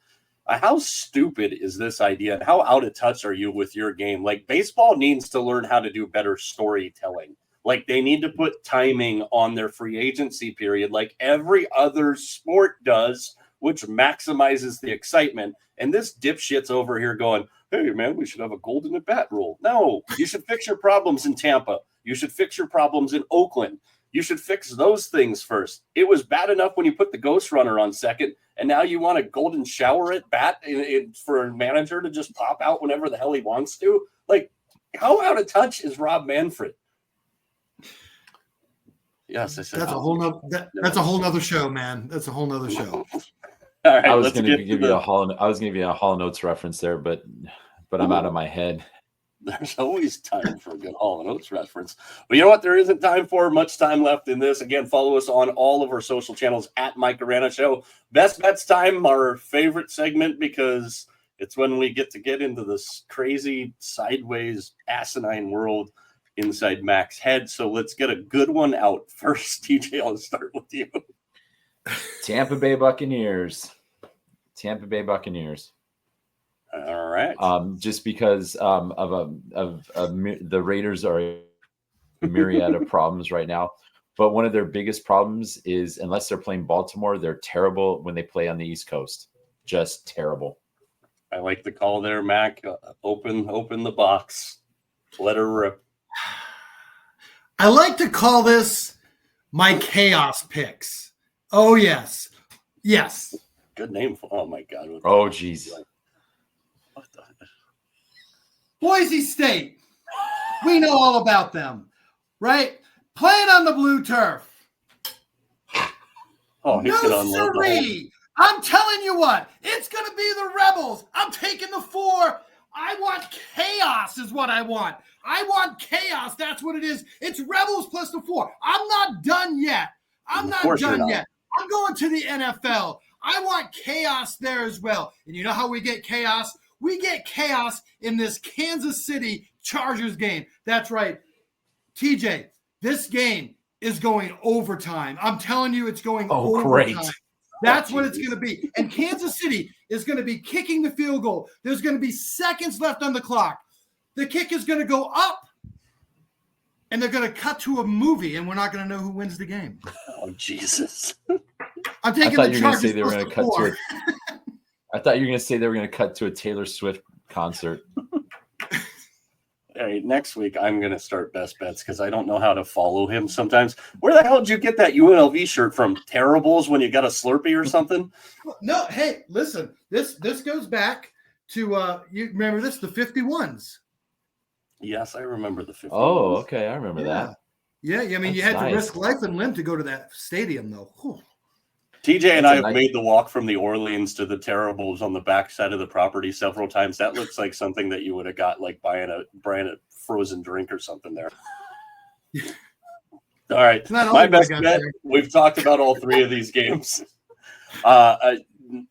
how stupid is this idea? And how out of touch are you with your game? Like, baseball needs to learn how to do better storytelling. Like, they need to put timing on their free agency period like every other sport does, which maximizes the excitement. And this dipshit's over here going, hey, man, we should have a golden at bat rule. No, you should fix your problems in Tampa. You should fix your problems in Oakland. You should fix those things first. It was bad enough when you put the ghost runner on second, and now you want a golden shower at bat for a manager to just pop out whenever the hell he wants to? Like, how out of touch is Rob Manfred? Yes, I said that's a whole nother show, man. That's a whole nother show. All right, I was going to give you a Hall & Oates reference there, but I'm out of my head. There's always time for a good Hall & Oates reference. But you know what? There isn't time for much time left in this. Again, follow us on all of our social channels at Mike Arana Show. Best Bets Time, our favorite segment, because it's when we get into this crazy, sideways, asinine world inside Mac's head. So let's get a good one out first. TJ, I'll start with you. Tampa Bay Buccaneers. All right. Just because the Raiders are a myriad of problems right now, but one of their biggest problems is, unless they're playing Baltimore, they're terrible when they play on the East Coast. Just terrible. I like the call there, Mac. Open the box. Let her rip. I like to call this my chaos picks. Oh, yes. Good name. Oh, my God. Oh, jeez. Boise State. We know all about them, right? Playing on the blue turf. Oh, he's going to unload the whole. I'm telling you what, it's going to be the Rebels. I'm taking the 4. I want chaos is what I want. I want chaos. That's what it is. It's Rebels plus the 4. I'm not done yet. I'm going to the NFL. I want chaos there as well. And you know how we get chaos? We get chaos in this Kansas City Chargers game. That's right. TJ, this game is going overtime. I'm telling you, it's going overtime. Great. That's what it's going to be. And Kansas City is going to be kicking the field goal. There's going to be seconds left on the clock. The kick is going to go up, and they're going to cut to a movie, and we're not going to know who wins the game. Oh, Jesus. I'm taking I thought the you were going to Chargers say they were going to cut to it. I thought you were going to say they were going to cut to a Taylor Swift concert. All right, next week I'm going to start best bets because I don't know how to follow him sometimes. Where the hell did you get that UNLV shirt from? Terribles when you got a Slurpee or something? No, hey, listen, this goes back to you remember this, the 51s. Yes, I remember the 50s. Oh, okay. I remember that. Yeah, I mean, you That's had to nice. risk life and limb to go to that stadium, though. Whew. TJ and That's I a have nice- made the walk from the Orleans to the Terribles on the back side of the property several times. That looks like something that you would have got like buying a frozen drink or something there. All right. It's not My only best what I got bet. there. We've talked about all three of these games.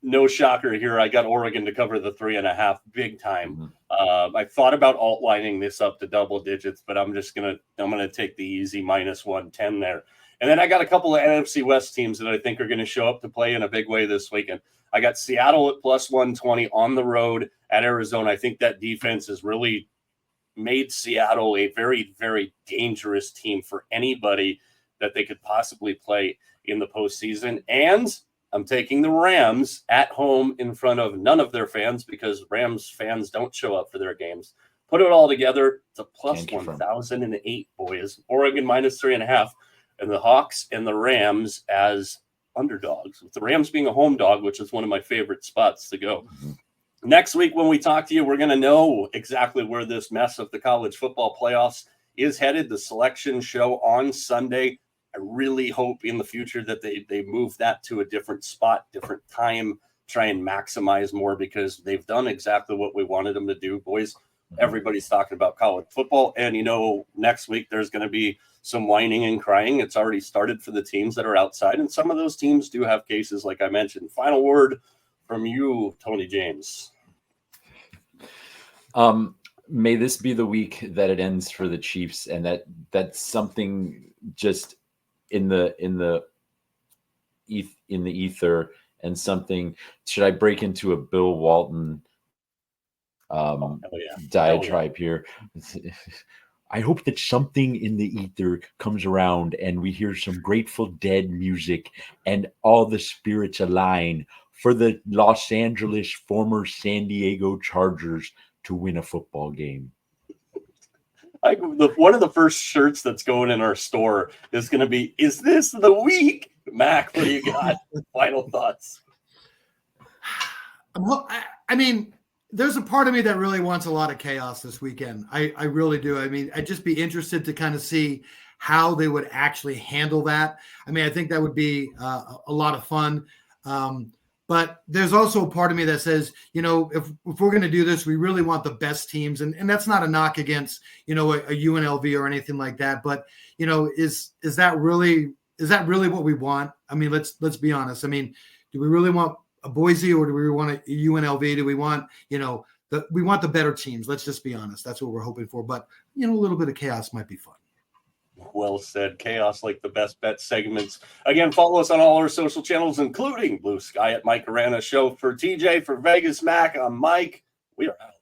No shocker here. I got Oregon to cover the 3.5 big time. I thought about alt-lining this up to double digits, but I'm gonna take the easy -110 there. And then I got a couple of NFC West teams that I think are going to show up to play in a big way this weekend. I got Seattle at +120 on the road at Arizona. I think that defense has really made Seattle a very, very dangerous team for anybody that they could possibly play in the postseason. And I'm taking the Rams at home in front of none of their fans because Rams fans don't show up for their games. Put it all together, it's a +1,008, boys. Oregon -3.5. And the Hawks and the Rams as underdogs, with the Rams being a home dog, which is one of my favorite spots to go. Next week, when we talk to you, we're going to know exactly where this mess of the college football playoffs is headed. The selection show on Sunday. I really hope in the future that they move that to a different spot, different time, try and maximize more because they've done exactly what we wanted them to do, boys. Everybody's talking about college football. And, next week there's going to be some whining and crying. It's already started for the teams that are outside. And some of those teams do have cases, like I mentioned. Final word from you, Tony James. May this be the week that it ends for the Chiefs, and that's something just in the ether, and something. Should I break into a Bill Walton diatribe here? I hope that something in the ether comes around and we hear some Grateful Dead music and all the spirits align for the Los Angeles former San Diego Chargers to win a football game. One of the first shirts that's going in our store is going to be, "Is this the week?" Mac, what do you got? Final thoughts. I mean, there's a part of me that really wants a lot of chaos this weekend. I really do. I mean, I'd just be interested to kind of see how they would actually handle that. I mean, I think that would be a lot of fun. But there's also a part of me that says, if we're going to do this, we really want the best teams. And that's not a knock against, a UNLV or anything like that. But, is that really what we want? I mean, let's be honest. I mean, do we really want a Boise or do we want a UNLV? Do we want, we want the better teams? Let's just be honest. That's what we're hoping for. But, a little bit of chaos might be fun. Well said. Chaos like the best bet segments. Again, follow us on all our social channels, including Blue Sky at Mike Arana Show. For TJ, for Vegas Mac, I'm Mike. We are out.